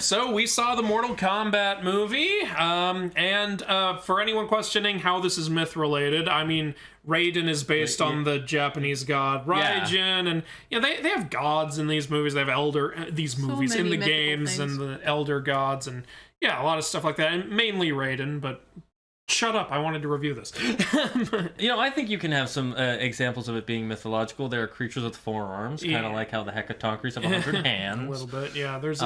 So we saw the Mortal Kombat movie, and for anyone questioning how this is myth-related, I mean, Raiden is based on the Japanese god Raijin, and they have gods in these movies. They have in the games, and the elder gods, and a lot of stuff like that, and mainly Raiden, but shut up, I wanted to review this. I think you can have some examples of it being mythological. There are creatures with 4 arms, kind of like how the Hekatonkeries have 100 hands. A little bit, yeah. There's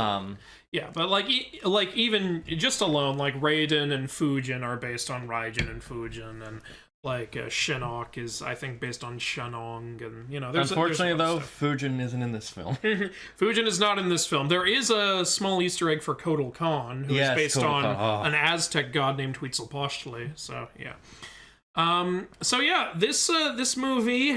but like even just alone, like Raiden and Fujin are based on Raijin and Fujin, and like Shinnok is, I think, based on Shennong, and Unfortunately, though, Fujin isn't in this film. Fujin is not in this film. There is a small Easter egg for Kotal Khan, who is based on an Aztec god named Huitzilopochtli. So this movie.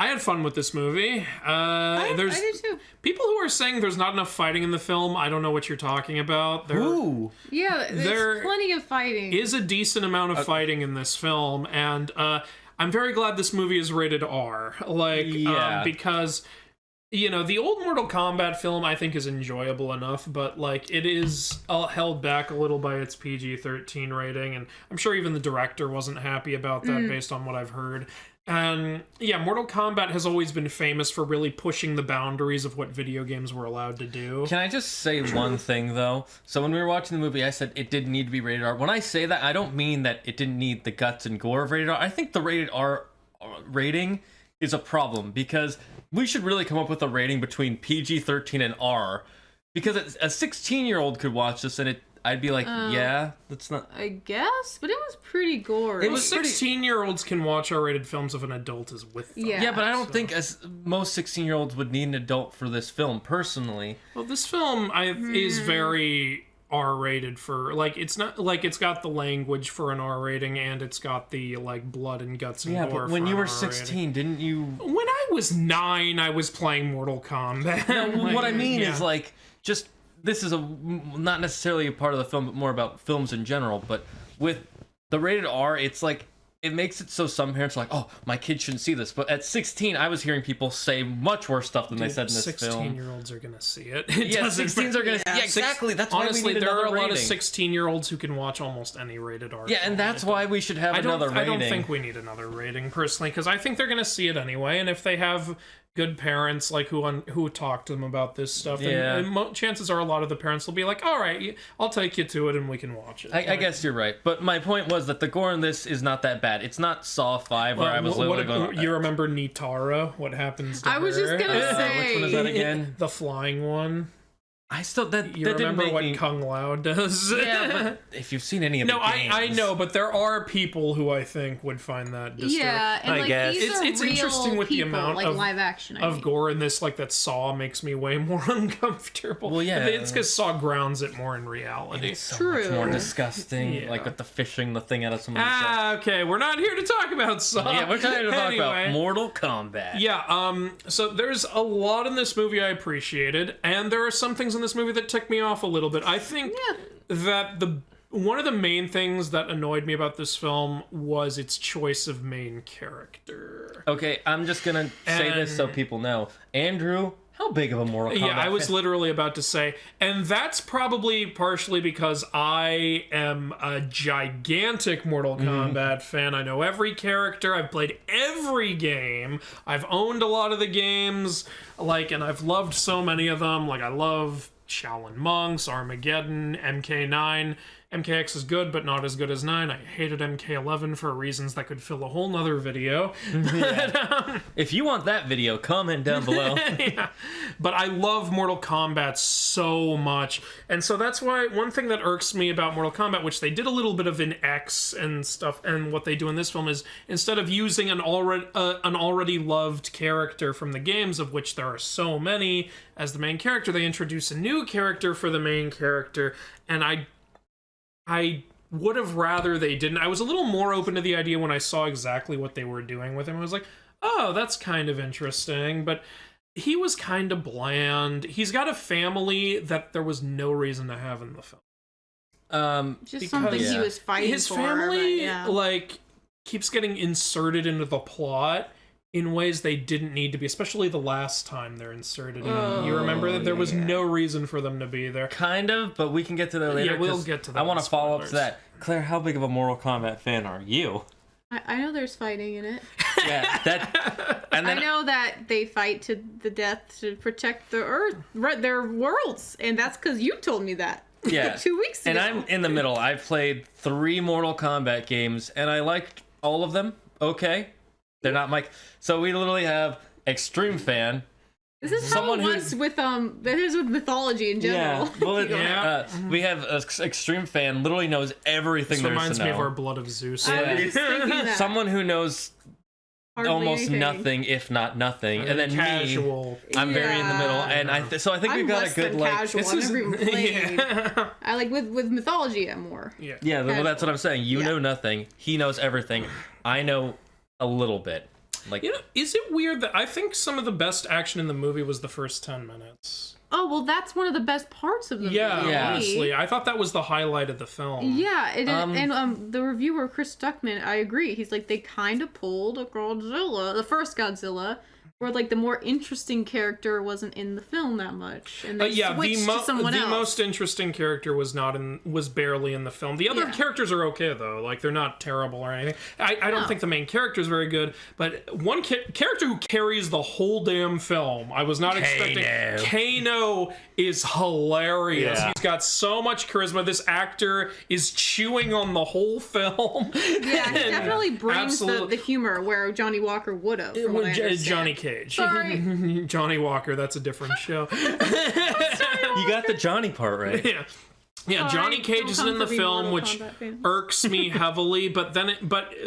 I had fun with this movie. I did too. People who are saying there's not enough fighting in the film. I don't know what you're talking about. There's plenty of fighting. Is a decent amount of fighting in this film, and I'm very glad this movie is rated R. Because the old Mortal Kombat film I think is enjoyable enough, but it is held back a little by its PG-13 rating, and I'm sure even the director wasn't happy about that based on what I've heard. And Mortal Kombat has always been famous for really pushing the boundaries of what video games were allowed to do. Can I just say one thing, though? So when we were watching the movie, I said it didn't need to be rated R. When I say that, I don't mean that it didn't need the guts and gore of rated R. I think the rated R rating is a problem, because we should really come up with a rating between PG-13 and R, because a 16-year-old could watch this and I'd be like, that's not... I guess, but it was pretty gory. It was 16-year-olds can watch R-rated films if an adult is with them. Yeah, but I don't think most 16-year-olds would need an adult for this film, personally. Well, this film is very R-rated for... it's not... it's got the language for an R rating, and it's got the, blood and guts and gore. Yeah, but when you were 16, didn't you... When I was 9, I was playing Mortal Kombat. No, what I mean is, just... This is not necessarily a part of the film, but more about films in general. But with the rated R, it's it makes it so some parents are like, oh, my kid shouldn't see this. But at 16, I was hearing people say much worse stuff than they said in this film. 16-year-olds are going to see it. 16s are going to see it. Yeah, exactly. That's why honestly, we need there are a rating. lot of 16-year-olds who can watch almost any rated R. Yeah, and that's why we should have another rating. I don't think we need another rating, personally, because I think they're going to see it anyway. And if they have good parents who talk to them about this stuff, and chances are a lot of the parents will be like, all right, I'll take you to it and we can watch it. I guess you're right, but my point was that the gore in this is not that bad. It's not Saw 5 where I was literally going... You remember Nitara? What happens to her? I was just gonna say... Which one is that again? The flying one. I still... You remember what Kung Lao does? Yeah, but... If you've seen any of the games... I know, but there are people who I think would find that disturbing. Yeah, and I guess. It's interesting with the amount of live action of gore in this, that Saw makes me way more uncomfortable. Well, yeah. It's because Saw grounds it more in reality. It's so much more disgusting, with the fishing the thing out of someone's okay, we're not here to talk about Saw. Yeah, we're trying to talk about Mortal Kombat. Yeah, so there's a lot in this movie I appreciated, and there are some things in this movie that ticked me off a little bit. I think that one of the main things that annoyed me about this film was its choice of main character. Okay, I'm just gonna say this so people know. Andrew, how big of a Mortal Kombat I was literally about to say, and that's probably partially because I am a gigantic Mortal Kombat fan. I know every character. I've played every game. I've owned a lot of the games, and I've loved so many of them. I love Shaolin Monks, Armageddon, MK9. MKX is good, but not as good as 9. I hated MK11 for reasons that could fill a whole nother video. If you want that video, comment down below. But I love Mortal Kombat so much. And so that's why one thing that irks me about Mortal Kombat, which they did a little bit of in X and stuff, and what they do in this film is, instead of using an already loved character from the games, of which there are so many, as the main character, they introduce a new character for the main character, and I would have rather they didn't. I was a little more open to the idea when I saw exactly what they were doing with him. I was like, oh, that's kind of interesting, but he was kind of bland. He's got a family that there was no reason to have in the film. Just something he was fighting his for. His family, keeps getting inserted into the plot in ways they didn't need to be, especially the last time they're inserted in. You remember that there was no reason for them to be there. Kind of, but we can get to that later. Yeah, we'll get to that. I want to follow up to spoilers. that. Claire, how big of a Mortal Kombat fan are you? I know there's fighting in it. Yeah, that. And then I know that they fight to the death to protect the Earth, their worlds, and that's because you told me that. Yeah. 2 weeks ago. And I'm in the middle. I've played 3 Mortal Kombat games, and I liked all of them. Okay, they're not my. So we literally have extreme fan. This is someone how it was with It is with mythology in general. Yeah. Well, we have an extreme fan. Literally knows everything This there is reminds to me know. of our Blood of Zeus. I was just thinking that. Someone who knows Hardly almost anything. nothing, if not nothing, and then Casual. me. I'm very in the middle, Yeah. and so I think I'm we've got less a good than like. casual. This I've is never even played. Yeah. I like with mythology. I'm more. yeah. Well, that's what I'm saying. You Yeah. know nothing. He knows everything. I know a little bit. Like You know, is it weird that I think some of the best action in the movie was the first 10 minutes? Oh well, that's one of the best parts of the movie. Honestly, I thought that was the highlight of the film. Yeah, it is. And the reviewer Chris Stuckman, I agree. He's like they kind of pulled a Godzilla, the first Godzilla, where like the more interesting character wasn't in the film that much, and they switched to someone else. The most interesting character was barely in the film. The other characters are okay though, like they're not terrible or anything. I don't think the main character is very good, but one character who carries the whole damn film, I was not expecting. Kano is hilarious. Yeah. He's got so much charisma. This actor is chewing on the whole film. Yeah, he definitely brings the Absolutely. humor where Johnny Walker would have. From what I understand. Johnny Cage. Sorry. Johnny Walker, that's a different show. you got the Johnny part right. Yeah. Yeah, Sorry, Johnny Cage don't is come in the for me, film, Mortal which Kombat fans. irks me heavily. But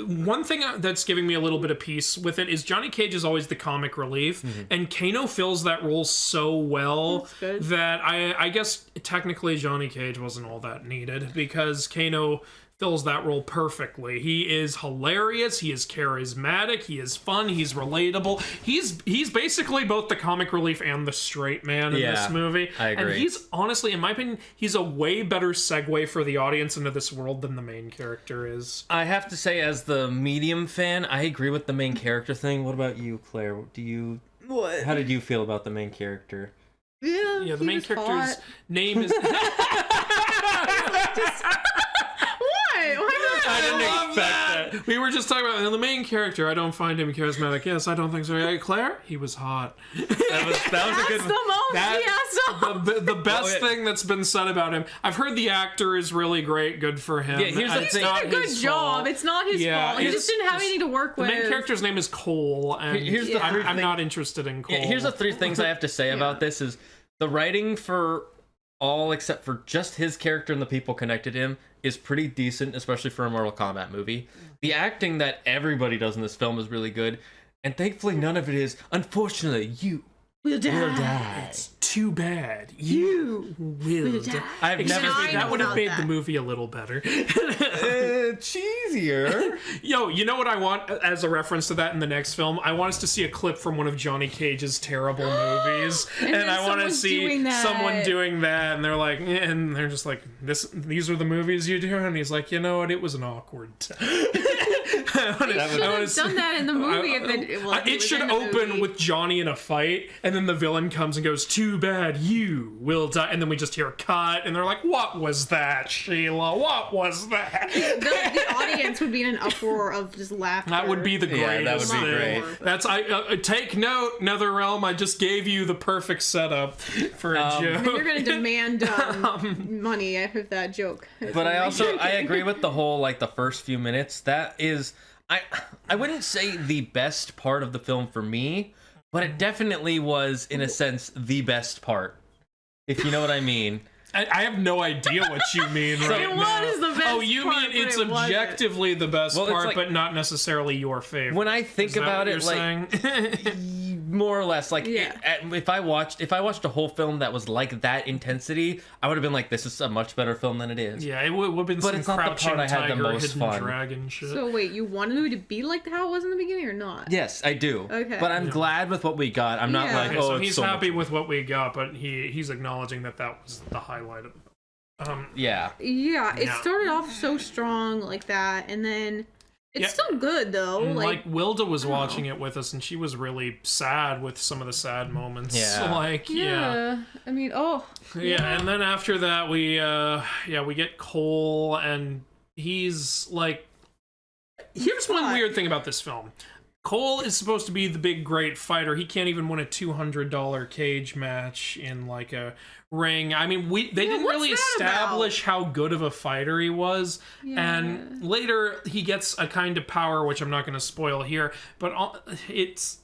one thing that's giving me a little bit of peace with it is Johnny Cage is always the comic relief, and Kano fills that role so well That's good. that I guess technically Johnny Cage wasn't all that needed because Kano fills that role perfectly. He is hilarious, he is charismatic, he is fun, he's relatable. He's basically both the comic relief and the straight man in this movie. I agree. And he's honestly, in my opinion, he's a way better segue for the audience into this world than the main character is. I have to say, as the medium fan, I agree with the main character thing. What about you, Claire? What? How did you feel about the main character? Yeah, Yeah, the he main was character's hot. name is... What? I didn't love expect that. We were just talking about the main character. I don't find him charismatic. Yes, I don't think so. Hey, Claire, he was hot. That was a That's good. the most The best thing that's been said about him. I've heard the actor is really great. Good for him. Yeah, here's the It's thing. not He did a good his job. fault. It's not his Yeah, fault. He it's just didn't have just- anything to work The with. main character's name is Cole, and Here's the I'm, three I'm thing- not interested in Cole. Here's the 3 things I have to say about this: is the writing for all except for just his character and the people connected to him is pretty decent, especially for a Mortal Kombat movie. The acting that everybody does in this film is really good, and thankfully none of it is. Unfortunately, you will die. It's too bad. You will die. I've Excuse never me, I that know would have about made that. the movie a little better. cheesier. Yo, you know what I want as a reference to that in the next film? I want us to see a clip from one of Johnny Cage's terrible movies, And then I want to someone see doing that. someone doing that, and they're like, and they're just like, these are the movies you do, and he's like, you know what? It was an awkward time. They should have done that in the movie. It should open with Johnny in a fight, and then the villain comes and goes, "Too bad, you will die," and then we just hear a cut, and they're like, "What was that, Sheila? What was that?" the audience would be in an uproar of just laughter. That would be the greatest Yeah, that would be thing. great. That's take note, NetherRealm. I just gave you the perfect setup for a And joke. you're gonna demand money if that joke. But I agree with the whole like the first few minutes. That is I wouldn't say the best part of the film for me, but it definitely was in a sense the best part. If you know what I mean. I have no idea what you mean right It now. was the best Oh, you part, mean but it's it wasn't. objectively the best Well, it's part, like- but not necessarily your favorite. When I think Is that about what it, you're like saying? more or less, like Yeah. if I watched a whole film that was like that intensity, I would have been like, this is a much better film than it is. Yeah, it would have been But some it's not the Crouching part I had the Tiger, most Hidden fun. Dragon shit. So wait, you wanted it to be like how it was in the beginning or not? Yes, I do. Okay. But I'm glad with what we got. I'm not Yeah. like, Okay, oh, so it's he's so happy much. with what we got, but he's acknowledging that was the highlight of Yeah. Yeah, it Yeah. started off so strong like that, and then It's still good though. Like Wilda was watching it with us, and she was really sad with some of the sad moments. Yeah. I mean, and then after that we get Cole, and he's like, here's one weird thing about this film. Cole is supposed to be the big great fighter. He can't even win a $200 cage match in like a ring. I mean, they didn't really establish how good of a fighter he was. Yeah. And later he gets a kind of power, which I'm not going to spoil here, but it's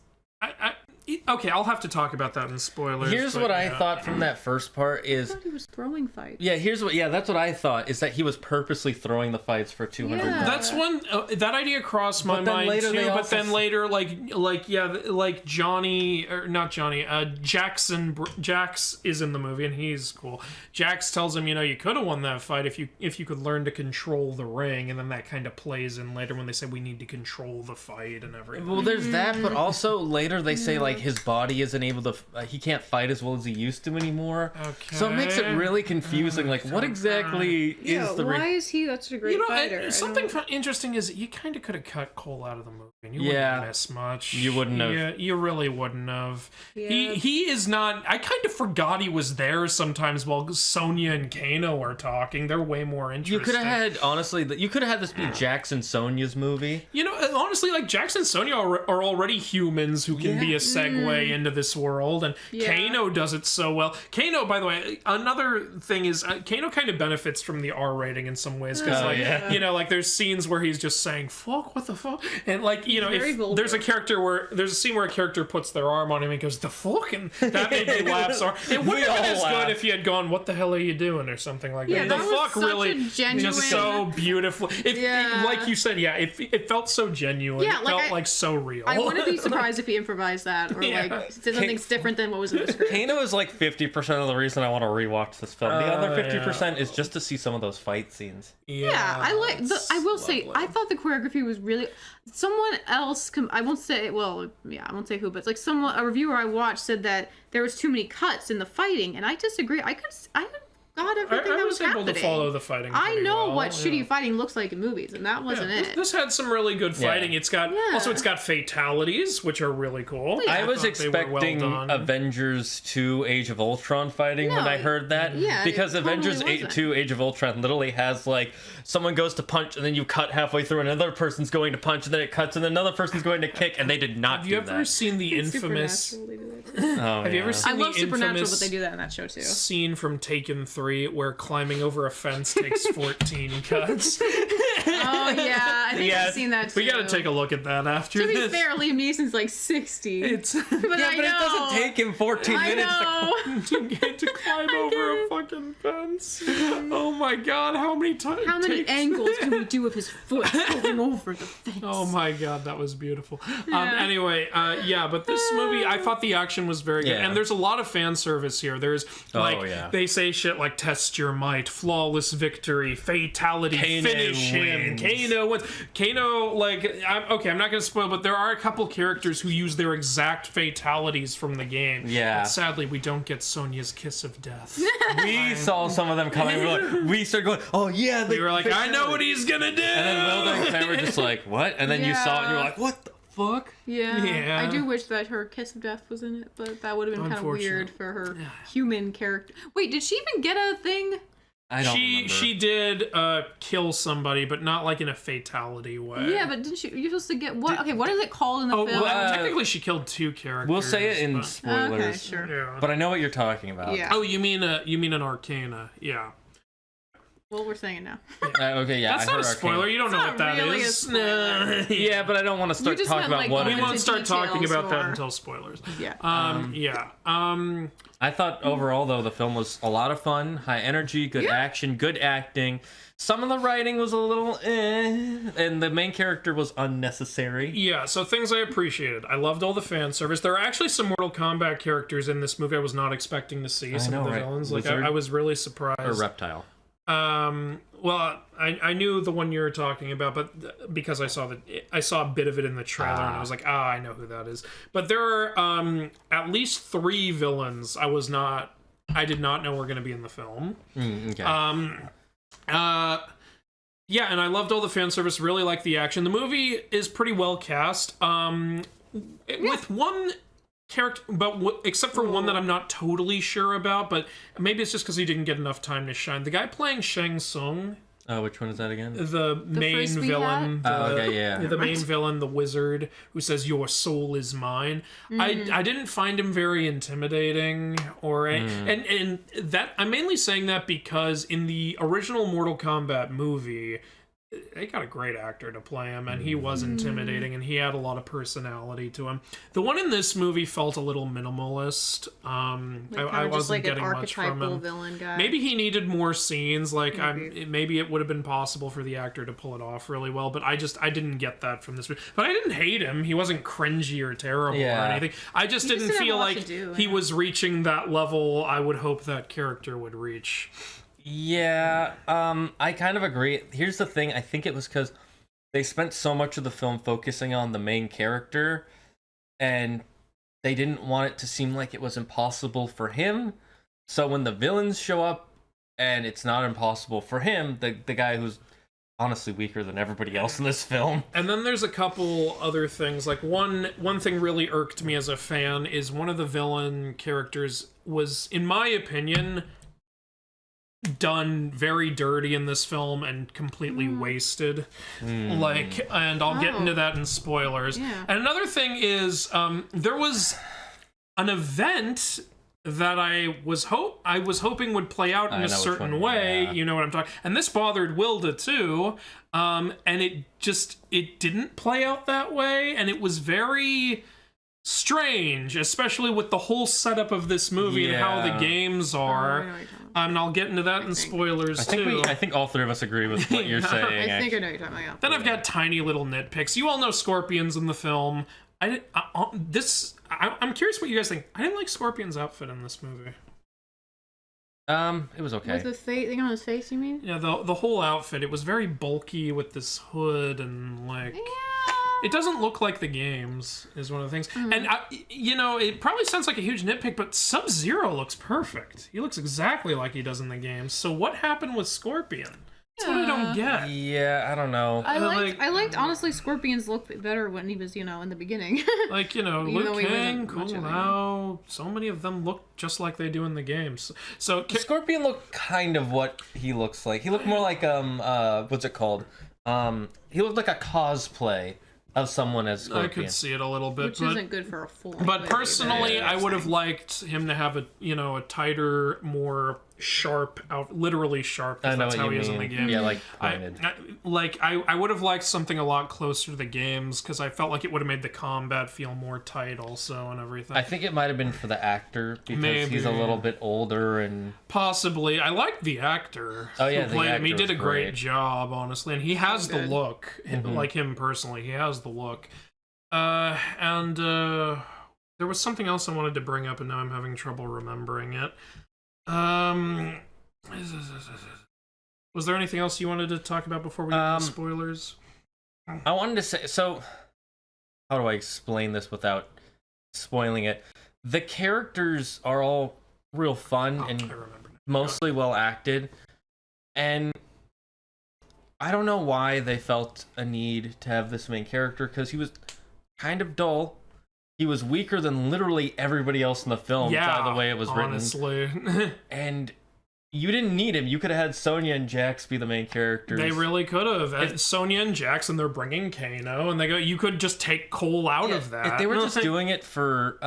okay, I'll have to talk about that in spoilers. Here's what I thought from that first part is... I thought he was throwing fights. Yeah, that's what I thought, is that he was purposely throwing the fights for $200. Yeah. That's one... that idea crossed my mind, too, but then later, like Johnny... Or not Johnny, Jax is in the movie, and he's cool. Jax tells him, you could have won that fight if you could learn to control the ring, and then that kind of plays in later when they say we need to control the fight and everything. Well, there's that, but also later they say, like, his body isn't able to... he can't fight as well as he used to anymore. Okay. So it makes it really confusing. Like, what exactly is the... why is he such a great fighter? Something interesting is you kind of could have cut Cole out of the movie, and you wouldn't miss much. You wouldn't have. Yeah, you really wouldn't have. Yeah. He is not... I kind of forgot he was there sometimes while Sonya and Kano are talking. They're way more interesting. You could have had, honestly, you could have had this be Jax and Sonya's movie. Honestly, like, Jax and Sonya are already humans who can be a segue into this world, and Kano does it so well. Kano, by the way, another thing is Kano kind of benefits from the R rating in some ways, because like there's scenes where he's just saying "fuck," what the fuck, and like if there's a scene where a character puts their arm on him and goes "the fuck," and that made me laugh. So it wouldn't have been as good if he had gone "what the hell are you doing" or something like that. The fuck really just so beautiful. Like you said, it felt so genuine. Yeah, it felt like so real. I wouldn't be surprised if he improvised that or like did something different than what was in the script. Kano is like 50% of the reason I want to rewatch this film. The other 50% is just to see some of those fight scenes. I will say, I thought the choreography was really... Someone else... I won't say who, but it's like a reviewer I watched said that there was too many cuts in the fighting, and I disagree. I got everything that was happening. I was able to follow the fighting. I know what shitty fighting looks like in movies, and that wasn't it. This had some really good fighting. It's got it's got fatalities, which are really cool. I was expecting Avengers 2 Age of Ultron fighting when I heard that. Yeah, because Avengers 2 Age of Ultron literally has like someone goes to punch and then you cut halfway through and another person's going to punch and then it cuts and another person's going to kick, and they did not do that. Have you ever seen the infamous... Have you ever seen I love Supernatural, but they do that in that show too. Scene from Taken 3 where climbing over a fence takes 14 cuts. Oh yeah, I think I've seen that too. We gotta take a look at that after this. To be fair, Liam Neeson's like 60. But it doesn't take him 14 minutes to climb over a fucking fence. Oh my god, how many times? How many angles can we do with his foot going over the fence? Oh my god, that was beautiful. Anyway, but this movie, I thought the action was very good, and there's a lot of fan service here. There's they say shit like "test your might," "flawless victory," "fatality," "finish him." Kano wins. Kano, like, I'm not gonna spoil, but there are a couple characters who use their exact fatalities from the game. Yeah. But sadly, we don't get Sonya's kiss of death. We saw some of them coming. We started going, "Oh yeah!" We were like, "I know what he's gonna do." And then Wilda and Claire were just like, "What?" And then you saw it, and you were like, "What the fuck?" Yeah. I do wish that her kiss of death was in it, but that would have been kind of weird for her human character. Wait, did she even get a thing? I don't remember. She did kill somebody, but not like in a fatality way. Yeah, but didn't you're supposed to get what? Okay, what is it called in the film? Well, technically she killed 2 characters. We'll say it in spoilers. Okay, sure. Yeah. But I know what you're talking about. Yeah. Oh, you mean an Arcana? Yeah. Well, we're saying it now. Okay, yeah. That's not a spoiler. Arcana. You don't know what that really is. Yeah, but I don't want to start talking about what. We won't start talking about that until spoilers. Yeah. I thought overall, though, the film was a lot of fun, high energy, good action, good acting. Some of the writing was a little and the main character was unnecessary. Yeah, so things I appreciated. I loved all the fan service. There are actually some Mortal Kombat characters in this movie I was not expecting to see. Some of the villains. Like, I was really surprised. Or Reptile. Well, I knew the one you were talking about, but because I saw a bit of it in the trailer, and I was like, I know who that is. But there are at least 3 villains I did not know were going to be in the film. Okay. Yeah, and I loved all the fan service. Really liked the action. The movie is pretty well cast. With one character, but except for one that I'm not totally sure about, but maybe it's just because he didn't get enough time to shine. The guy playing Shang Tsung. Oh, which one is that again? The main villain. The main villain, the wizard, who says, "Your soul is mine." I didn't find him very intimidating, and that I'm mainly saying that because in the original Mortal Kombat movie, they got a great actor to play him, and he was intimidating, and he had a lot of personality to him. The one in this movie felt a little minimalist. I wasn't getting much from him. Villain guy. Maybe he needed more scenes. Like, maybe it would have been possible for the actor to pull it off really well, but I didn't get that from this movie. But I didn't hate him. He wasn't cringy or terrible or anything. I just didn't feel like he was reaching that level I would hope that character would reach. Yeah, I kind of agree. Here's the thing. I think it was because they spent so much of the film focusing on the main character, and they didn't want it to seem like it was impossible for him. So when the villains show up, and it's not impossible for him, the guy who's honestly weaker than everybody else in this film. And then there's a couple other things. Like, one thing really irked me as a fan is one of the villain characters was, in my opinion, done very dirty in this film and completely wasted. And I'll get into that in spoilers. And another thing is, there was an event that I was hoping would play out in a certain way. You know what I'm talking. And this bothered Wilda too. And it didn't play out that way, and it was very strange, especially with the whole setup of this movie and how the games are. And I'll get into that in spoilers too. I think all three of us agree with what you're saying. I think I know what you're talking about. Then I've got tiny little nitpicks. You all know Scorpion's in the film. I'm curious what you guys think. I didn't like Scorpion's outfit in this movie. It was okay. With the thing on his face, you mean? Yeah, the whole outfit. It was very bulky with this hood and like. Yeah. It doesn't look like the games, is one of the things. And, it probably sounds like a huge nitpick, but Sub-Zero looks perfect. He looks exactly like he does in the games. So what happened with Scorpion? That's what I don't get. Yeah, I don't know. I liked honestly, Scorpion's look better when he was, in the beginning. Like, Liu Kang, Kung Lao, so many of them look just like they do in the games. So Scorpion looked kind of what he looks like. He looked more like, what's it called? He looked like a cosplay of someone as Scorpion. I could see it a little bit, which isn't good for a full. But personally, I would have liked him to have a tighter, more sharp literally sharp. I know that's what how you he is mean. in the game. Yeah, like pointed. I would have liked something a lot closer to the games because I felt like it would have made the combat feel more tight also and everything. I think it might have been for the actor because he's a little bit older and possibly. I liked the acter. Oh yeah, who played him. He did a great job, honestly, and he has the look. Like him personally, he has the look. And there was something else I wanted to bring up, and now I'm having trouble remembering it. Was there anything else you wanted to talk about before we get into spoilers? I wanted to say, so how do I explain this without spoiling it? The characters are all real fun and mostly well acted, and I don't know why they felt a need to have this main character, because he was kind of dull. He was weaker than literally everybody else in the film, by the way it was written. And you didn't need him. You could have had Sonya and Jax be the main characters. They really could have. Sonya and Jax, and they're bringing Kano, and you could just take Cole out of that. If they were just doing it for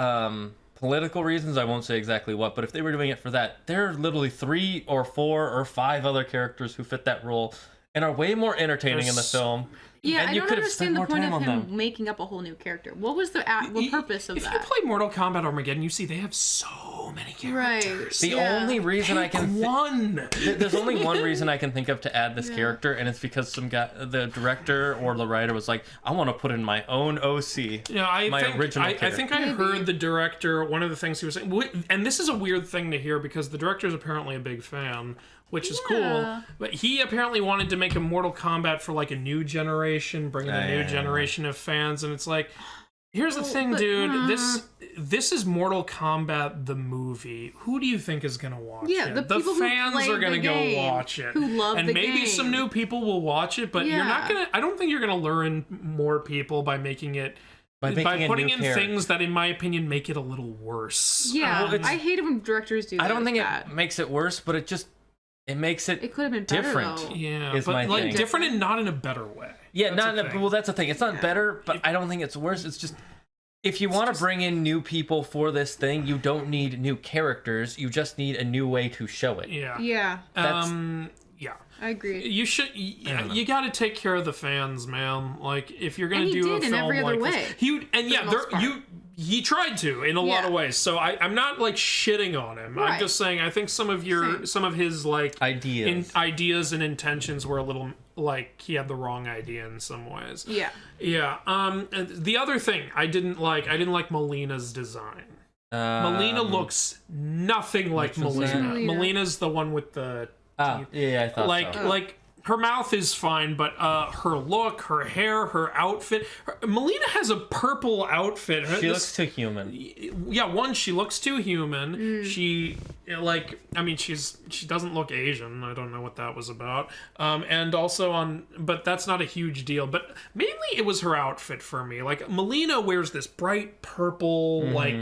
political reasons, I won't say exactly what, but if they were doing it for that, there are literally 3 or 4 or 5 other characters who fit that role and are way more entertaining in the film. Yeah, and I don't understand the point of him making up a whole new character. What was the purpose of that? If you play Mortal Kombat Armageddon, you see they have so many characters. The only reason I can there's only one reason I can think of to add this character, and it's because some guy, the director or the writer, was like, I want to put in my own OC. Yeah, original character. I think I heard the director. One of the things he was saying, and this is a weird thing to hear because the director is apparently a big fan, which is cool. But he apparently wanted to make a Mortal Kombat for like a new generation, bring in a new generation of fans, and it's like, Here's the thing, dude. This is Mortal Kombat the movie. Who do you think is gonna watch it? The people fans who are gonna the go game, watch it. who love and the maybe game. some new people will watch it, but you're not gonna. I don't think you're gonna luring more people by making it. By putting in things that, in my opinion, make it a little worse. Yeah, I hate it when directors do that. I don't think it makes it worse, but it makes it. It could have been better, different. Though. Yeah, is but my like thing. different and not in a better way. Yeah, well, that's the thing. It's not better, but I don't think it's worse. It's just if you want to bring in new people for this thing, you don't need new characters. You just need a new way to show it. Yeah. Yeah. Yeah. I agree. You should. You got to take care of the fans, man. Like if you're gonna do a film in every other like way. this, he tried to in a lot of ways. So I'm not like shitting on him. Right. I'm just saying I think some of his like ideas and intentions were a little like he had the wrong idea in some ways. Yeah. Yeah. And the other thing I didn't like Melina's design. Melina looks nothing like Melina. Melina's the one with the yeah, I thought like her mouth is fine, but her look, her hair, her outfit. Melina has a purple outfit. She looks too human. Yeah, she looks too human. She she doesn't look Asian. I don't know what that was about. And also but that's not a huge deal. But mainly it was her outfit for me. Like Melina wears this bright purple, like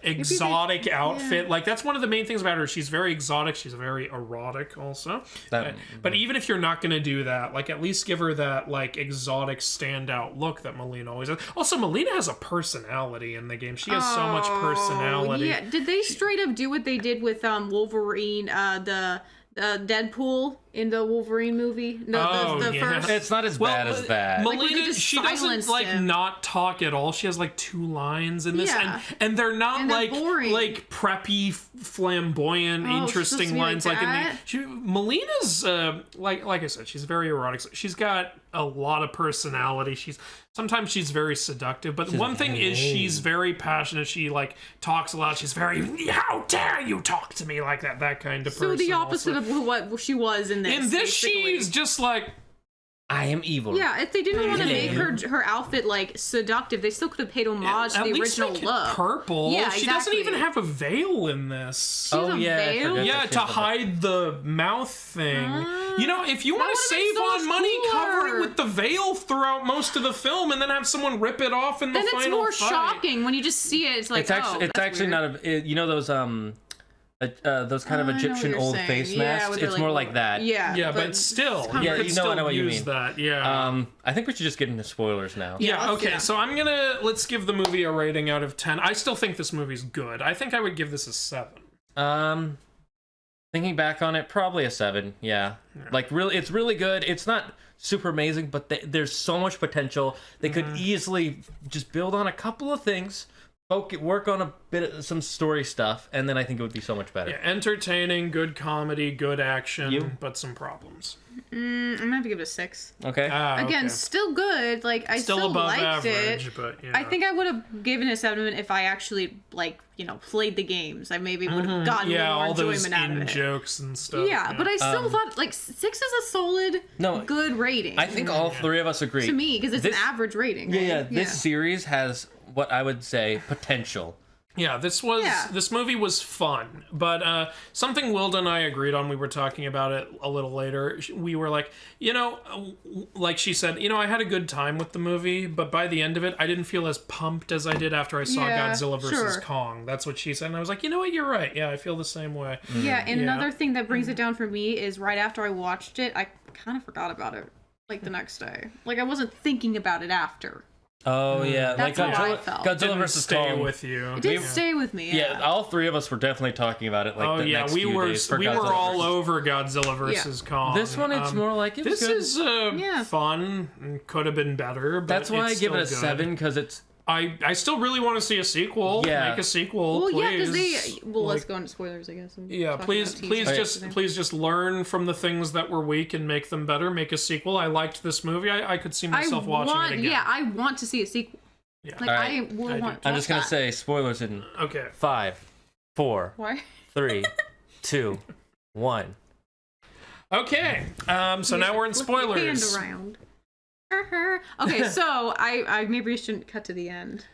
exotic outfit. Like that's one of the main things about her. She's very exotic. She's very erotic also. But even if you're not gonna do that, like at least give her that like exotic standout look that Melina always has. Also, Melina has a personality in the game. She has so much personality. Yeah, did they straight up do what they did with Wolverine, the Deadpool in the Wolverine movie? The first. It's not as bad as that. Melina, she doesn't like not talk at all. She has like 2 lines in this, and they're not like preppy, flamboyant, interesting lines like in the. Melina's like I said, she's very erotic. She's got a lot of personality. Sometimes she's very seductive, but one thing is she's very passionate. She like talks a lot. She's very, how dare you talk to me like that? That kind of person. So the opposite of what she was in this. In this, she's just like, I am evil. Yeah, if they didn't want to make her outfit like seductive, they still could have paid homage to the original look. Purple. Yeah, she doesn't even have a veil in this. Veil? Yeah, to hide the mouth thing. You know, if you want to save on money, cover it with the veil throughout most of the film, and then have someone rip it off in the final fight. Then it's more shocking when you just see it. It's like, it's actually not a. You know those kind of Egyptian old face masks. It's more like that. Yeah, but still, I know what you mean. That. Yeah. I think we should just get into spoilers now. Yeah. Okay. So let's give the movie a rating out of 10. I still think this movie's good. I think I would give this a 7. Thinking back on it, probably a 7. Yeah. Like really, it's really good. It's not super amazing, but there's so much potential. They could easily just build on a couple of things. Work on a bit of some story stuff, and then I think it would be so much better. Yeah, entertaining, good comedy, good action, but some problems. I'm gonna have to give it a 6. Okay. Again, still good. Like I still above liked average, it. But I think I would have given it a 7 if I actually played the games. I maybe would have gotten more all enjoyment those out of it. Jokes and stuff. Yeah, but I still thought 6 is a solid, good rating. I think all 3 of us agree. To me, because it's an average rating. Right? Yeah. This series has what I would say potential. Yeah, this movie was fun, but something Wilda and I agreed on. We were talking about it a little later. We were like, like she said, I had a good time with the movie, but by the end of it, I didn't feel as pumped as I did after I saw Godzilla vs. Kong. That's what she said, and I was like, you know what, you're right. Yeah, I feel the same way. Yeah, and another thing that brings it down for me is right after I watched it, I kind of forgot about it, like the next day. Like I wasn't thinking about it after. Oh yeah, that's like how I felt. Godzilla vs. Kong with you. It did stay with me. Yeah, all 3 of us were definitely talking about it. Like next few days for we were all over Godzilla vs. Kong. This one, it's more like it was this good. is fun. Could have been better. But that's why I give it a good. 7 because it's. I still really want to see a sequel. Yeah. Make a sequel, well, please. yeah, because let's go into spoilers, I guess. Yeah, please just learn from the things that were weak and make them better. Make a sequel. I liked this movie. I could see myself watching it again. Yeah, I want to see a sequel. Yeah. Like, I will want to I'm just going to say spoilers in 5, 4, 3, 2, 1. Okay, so now we're in spoilers. Hand around. Okay, so I maybe we shouldn't cut to the end.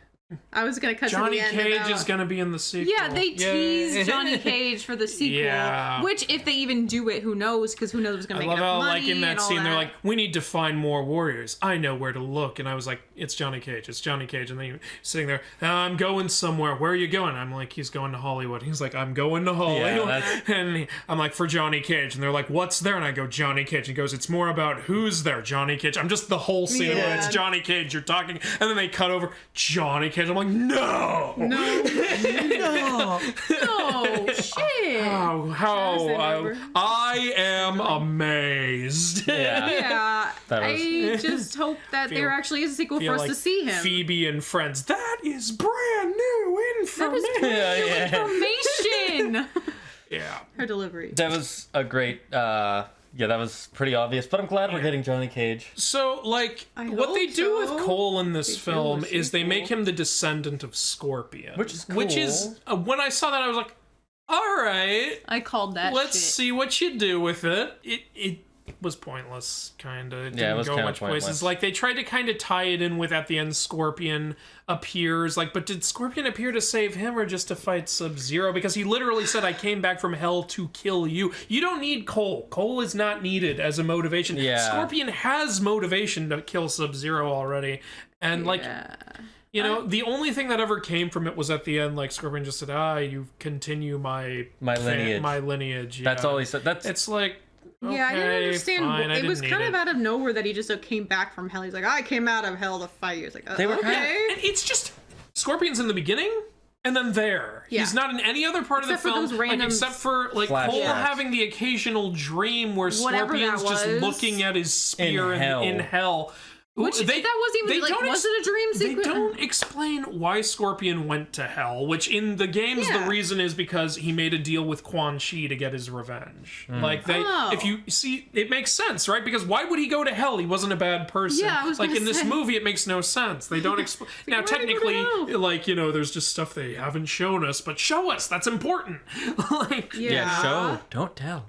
I was gonna cut Johnny to the end. Cage is gonna be in the sequel. Yeah, they teased Yay. Johnny Cage for the sequel. Yeah. Which, if they even do it, who knows? Because who knows what's gonna I make love enough how, money like, in that and all scene, they're that. like, we need to find more warriors. I know where to look. And I was like, it's Johnny Cage. It's Johnny Cage. And then you're sitting there, I'm going somewhere. Where are you going? I'm like, he's going to Hollywood. He's like, I'm going to Hollywood. And I'm like, for Johnny Cage. And they're like, what's there? And I go, Johnny Cage. And he goes, it's more about who's there, Johnny Cage. I'm just the whole scene where it's Johnny Cage. You're talking. And then they cut over, Johnny Cage. I'm like, no. No. No. No. Shit. I am amazed. Yeah. That was- I just hope that there actually is a sequel for us like to see him. Phoebe and Friends. That is brand new information. Information. Yeah. Her delivery. That was a great. That was pretty obvious. But I'm glad we're getting Johnny Cage. So, like, I what they hope do so. with Cole in this They do film a is they sequel. make him the descendant of Scorpion. Which is Which cool. is, when I saw that, I was like, all right, I called that let's shit. see what you do with it. It was pointless, kind of. It Yeah, it didn't was go kinda much pointless. places. Like, they tried to kind of tie it in with, at the end, Scorpion appears. Like, but did Scorpion appear to save him or just to fight Sub-Zero? Because he literally said, I came back from hell to kill you. You don't need Cole. Cole is not needed as a motivation. Yeah. Scorpion has motivation to kill Sub-Zero already. And, like, you know, the only thing that ever came from it was at the end, like, Scorpion just said, you continue my lineage. My lineage. That's yeah. all he said. That's It's like, Yeah, I didn't okay, understand. fine, I It was didn't kind need of it. out of nowhere that he just came back from hell. He's like, I came out of hell to fight you. It's like, They were okay. kinda- And it's just Scorpion's in the beginning and then there. Yeah. He's not in any other part Except of for the film, those random except for like flashbacks. Cole having the occasional dream where Whatever Scorpion's that just was. looking at his spear In hell. in hell. Which, that wasn't even, like, don't was it a dream They sequence? don't explain why Scorpion went to hell, which in the games Yeah. the reason is because he made a deal with Quan Chi to get his revenge. Like if you see, it makes sense, right? Because why would he go to hell? He wasn't a bad person. Yeah, I was like gonna in this say. movie, it makes no sense. They don't explain. Now, why'd he go to technically, hell? like, you know, there's just stuff they haven't shown us, but show us. That's important. Like, yeah. Show, don't tell.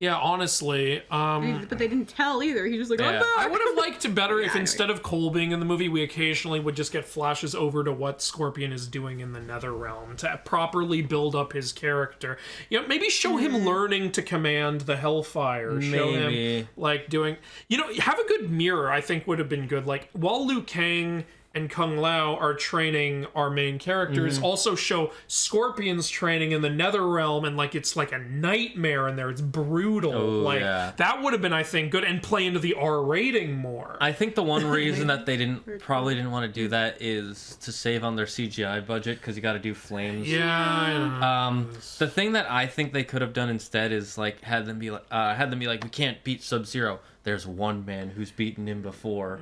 yeah, honestly, But they didn't tell either. He just like, I'm Yeah. back. I would have liked it better if anyway. instead of Cole being in the movie, we occasionally would just get flashes over to what Scorpion is doing in the Nether Realm to properly build up his character. You know, maybe show him learning to command the Hellfire. Show Maybe. him like doing, you know, have a good mirror. I think would have been good. Like while Liu Kang and Kung Lao are training our main characters, also show Scorpion's training in the Nether Realm, and like it's like a nightmare in there. It's brutal. Like yeah. that would have been, I think, good, and play into the R rating more. I think the one reason that they probably didn't want to do that is to save on their CGI budget because you got to do flames. yeah, I know. The thing that I think they could have done instead is like had them be like we can't beat Sub-Zero. There's one man who's beaten him before.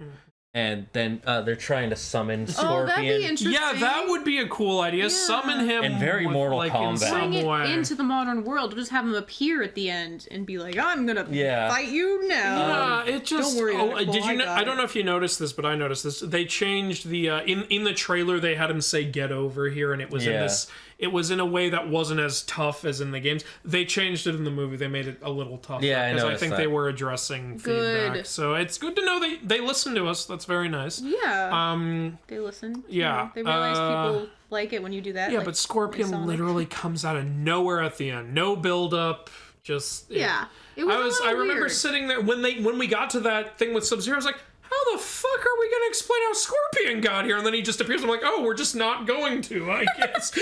And then they're trying to summon Scorpion. Oh, that'd be interesting. Yeah, that would be a cool idea. Summon him And very with, Mortal like, Kombat. in some Bring it way. into the modern world. Just have him appear at the end and be like, I'm gonna fight you now. It just. Don't worry, did you? I got I don't it. know if you noticed this, but I noticed this. They changed the in the trailer. They had him say "Get over here," and it was in Yeah. this. It was in a way that wasn't as tough as in the games. They changed it in the movie. They made it a little tougher. Yeah, I because I noticed think that. they were addressing Good. feedback. So it's good to know they listen to us. That's very nice. Yeah. They listen. yeah, They realize people like it when you do that. Yeah, like, but Scorpion Sonic. literally comes out of nowhere at the end. No build up. Just Yeah. It was I remember weird. sitting there when we got to that thing with Sub-Zero. I was like, how the fuck are we gonna explain how Scorpion got here? And then he just appears. I'm like, oh, we're just not going to, I guess.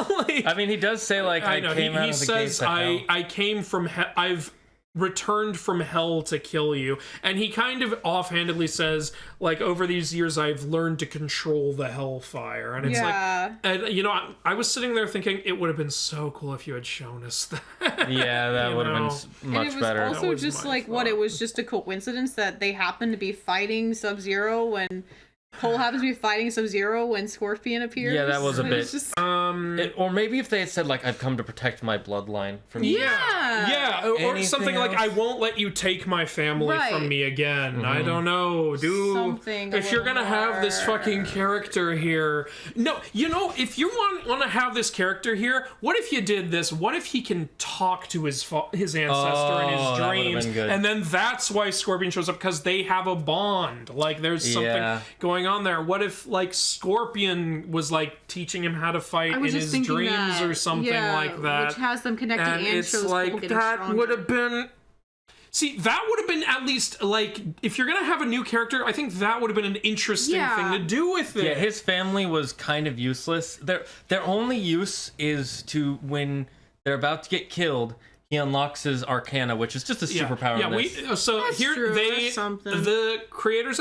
Like, I mean, he does say like I know came out he of the says gates of hell. I came from I've returned from hell to kill you, and he kind of offhandedly says like, over these years I've learned to control the hellfire, and it's Yeah. like, and you know, I was sitting there thinking it would have been so cool if you had shown us that. Yeah, that You would have been know. And much it was better. also was just my like what thought. it was just a coincidence that they happened to be fighting Sub-Zero when Cole happens to be fighting Sub-Zero when Scorpion appears. Yeah, that was a And bit- it's just, Or maybe if they had said like I've come to protect my bloodline from you. yeah. Or Anything something like, else? I won't let you take my family Right. from me again. I don't know. Something If a you're gonna little have this more. fucking character here. No, you know, if you want to have this character here, what if you did this? What if he can talk to his ancestor in Oh, his that would've dreams? been good. And then that's why Scorpion shows up, because they have a bond. Like, there's something Yeah. going going on there? What if like Scorpion was like teaching him how to fight in his dreams or something like that? Which has them connected and it's shows like people getting that stronger. would have been. See, that would have been at least like if you're gonna have a new character, I think that would have been an interesting thing to do with it. Yeah, his family was kind of useless. Their only use is to when they're about to get killed. He unlocks his Arcana, which is just a superpower. The creators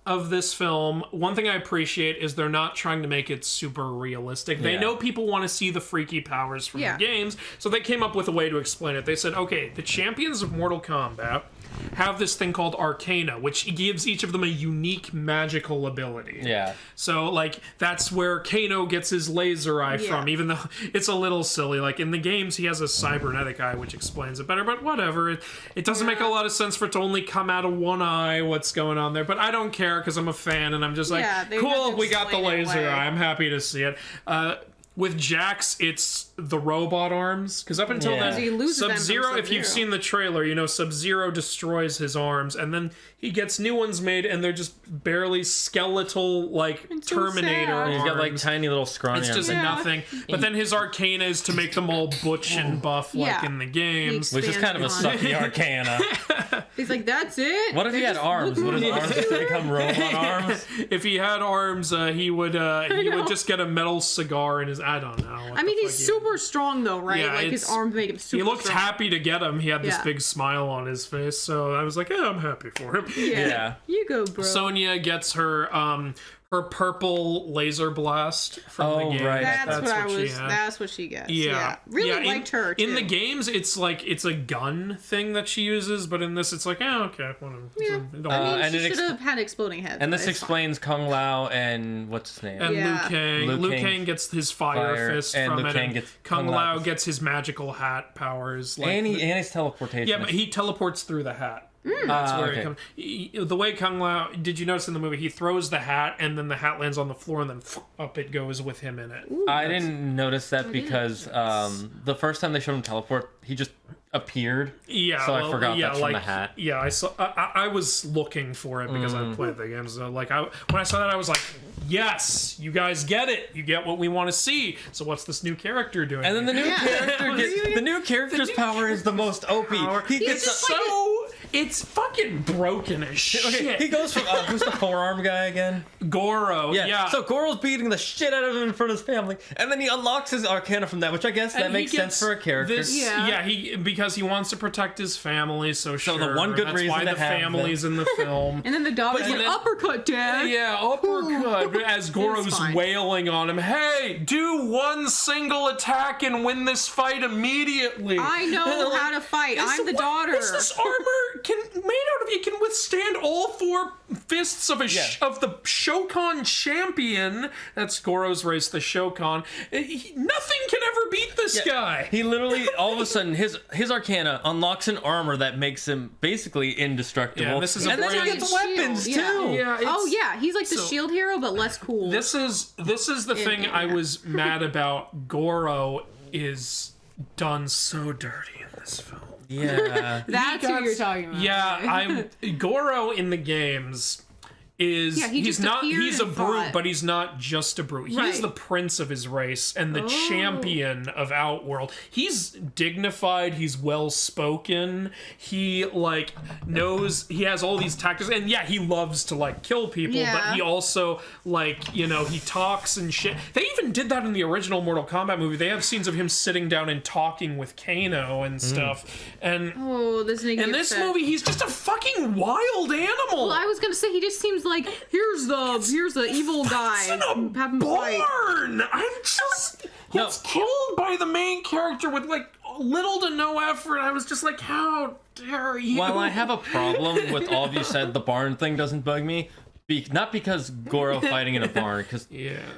of this film, one thing I appreciate is they're not trying to make it super realistic. They know people want to see the freaky powers from the games, so they came up with a way to explain it. They said, okay, the champions of Mortal Kombat have this thing called Arcana, which gives each of them a unique magical ability. Yeah. So, like, that's where Kano gets his laser eye from, even though it's a little silly. Like, in the games, he has a cybernetic eye, which explains it better, but whatever. It doesn't make a lot of sense for it to only come out of one eye, what's going on there. But I don't care, because I'm a fan, and I'm just like, cool, we got the laser eye. I'm happy to see it. With Jax, it's the robot arms, because up until then, Sub-Zero, if you've seen the trailer, you know Sub-Zero destroys his arms, and then he gets new ones made, and they're just barely skeletal, like Terminator arms. He's got like tiny little scrawny. It's just nothing. But then his Arcana is to make them all butch and buff like in the games, which is kind of a sucky Arcana. He's like, that's it. What if he had arms? Would his arms become robot arms? If he had arms, he would just get a metal cigar in his. I don't know. I mean, he's super strong though, right? Yeah, like his arms make him super. He looked strong. happy to get him. He had this big smile on his face, so I was like, yeah, I'm happy for him. Yeah. You go, bro. Sonya gets her purple laser blast from the game. Right. That's what she gets. Yeah. Really liked her too. In the games, it's like it's a gun thing that she uses, but in this, it's like, okay, whatever. Yeah. She should have had exploding heads. And this explains Kung Lao and what's his name? And Liu Kang. Liu Kang gets his fire fist and from Liu it. Kang gets Kung Lao gets his magical hat powers. Like, and his teleportation. Yeah, but he teleports through the hat. That's where it comes. The way Kung Lao, did you notice in the movie, he throws the hat and then the hat lands on the floor and then up it goes with him in it. I didn't notice that because the first time they showed him teleport, he just appeared. Yeah, so I forgot that's from the hat. Yeah, I saw. I was looking for it because I played the game. So like, when I saw that, I was like, yes, you guys get it. You get what we want to see. So what's this new character doing? And then the new character's power is the most OP. He gets it's fucking broken as shit. Okay, he goes from who's the forearm guy again? Goro. Yeah. So Goro's beating the shit out of him in front of his family, and then he unlocks his Arcana from that, which I guess that makes sense for a character. Because he wants to protect his family. So the one good reason why the family's in the film. And then the dog's like, uppercut, Dad. Yeah, uppercut. As Goro's wailing on him, hey, do one single attack and win this fight immediately. I know how to fight. I'm the daughter. Is this armor made out of you can withstand all four fists of of the Shokan champion. That's Goro's race, the Shokan. Nothing can ever beat this guy. He literally, all of a sudden, his Arcana unlocks an armor that makes him basically indestructible. Yeah, this is and then he gets weapons too. Yeah, he's like the shield hero, but less cool. This is the thing I was mad about. Goro is done so dirty in this film. Yeah. That's who you're talking about. Yeah, Goro in the games is he's a brute, but he's not just a brute. He's the prince of his race and the champion of Outworld. He's dignified, he's well spoken, he like knows, he has all these tactics, and he loves to like kill people, but he also like, he talks and shit. They even did that in the original Mortal Kombat movie. They have scenes of him sitting down and talking with Kano and stuff. And in this movie, he's just a fucking wild animal. Well, I was gonna say he just seems like here's the evil guy. In a barn. He's killed by the main character with like little to no effort. I was just like, how dare you? While I have a problem with all of you said, the barn thing doesn't bug me. Not because Goro fighting in a barn, because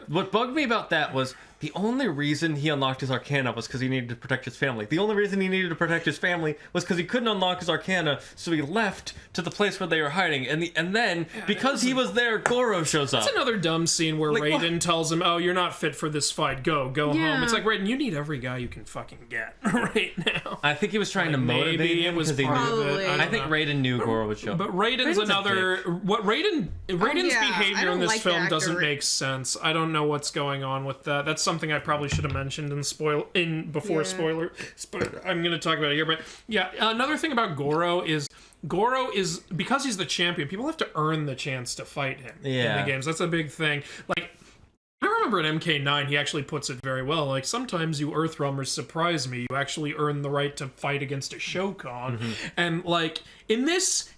what bugged me about that was The only reason he unlocked his Arcana was because he needed to protect his family. The only reason he needed to protect his family was because he couldn't unlock his Arcana, so he left to the place where they were hiding. And then, because he was there, Goro shows up. It's another dumb scene where Like, Raiden what? tells him, "Oh, you're not fit for this fight. Go home." It's like, Raiden, you need every guy you can fucking get right now. I think he was trying to motivate Maybe him it was because he part knew. of it. I think Raiden knew Goro would show up. But Raiden's Raiden's a another. Raiden's yeah, I behavior in don't this like the film actor. doesn't make sense. I don't know what's going on with that. That's something I probably should have mentioned before Yeah. spoiler. I'm going to talk about it here, but yeah, another thing about Goro is because he's the champion. People have to earn the chance to fight him in Yeah. the games. That's a big thing. Like, I remember in MK9, he actually puts it very well. Like, sometimes you Earthrealmers surprise me. You actually earn the right to fight against a Shokan. And, like, in this,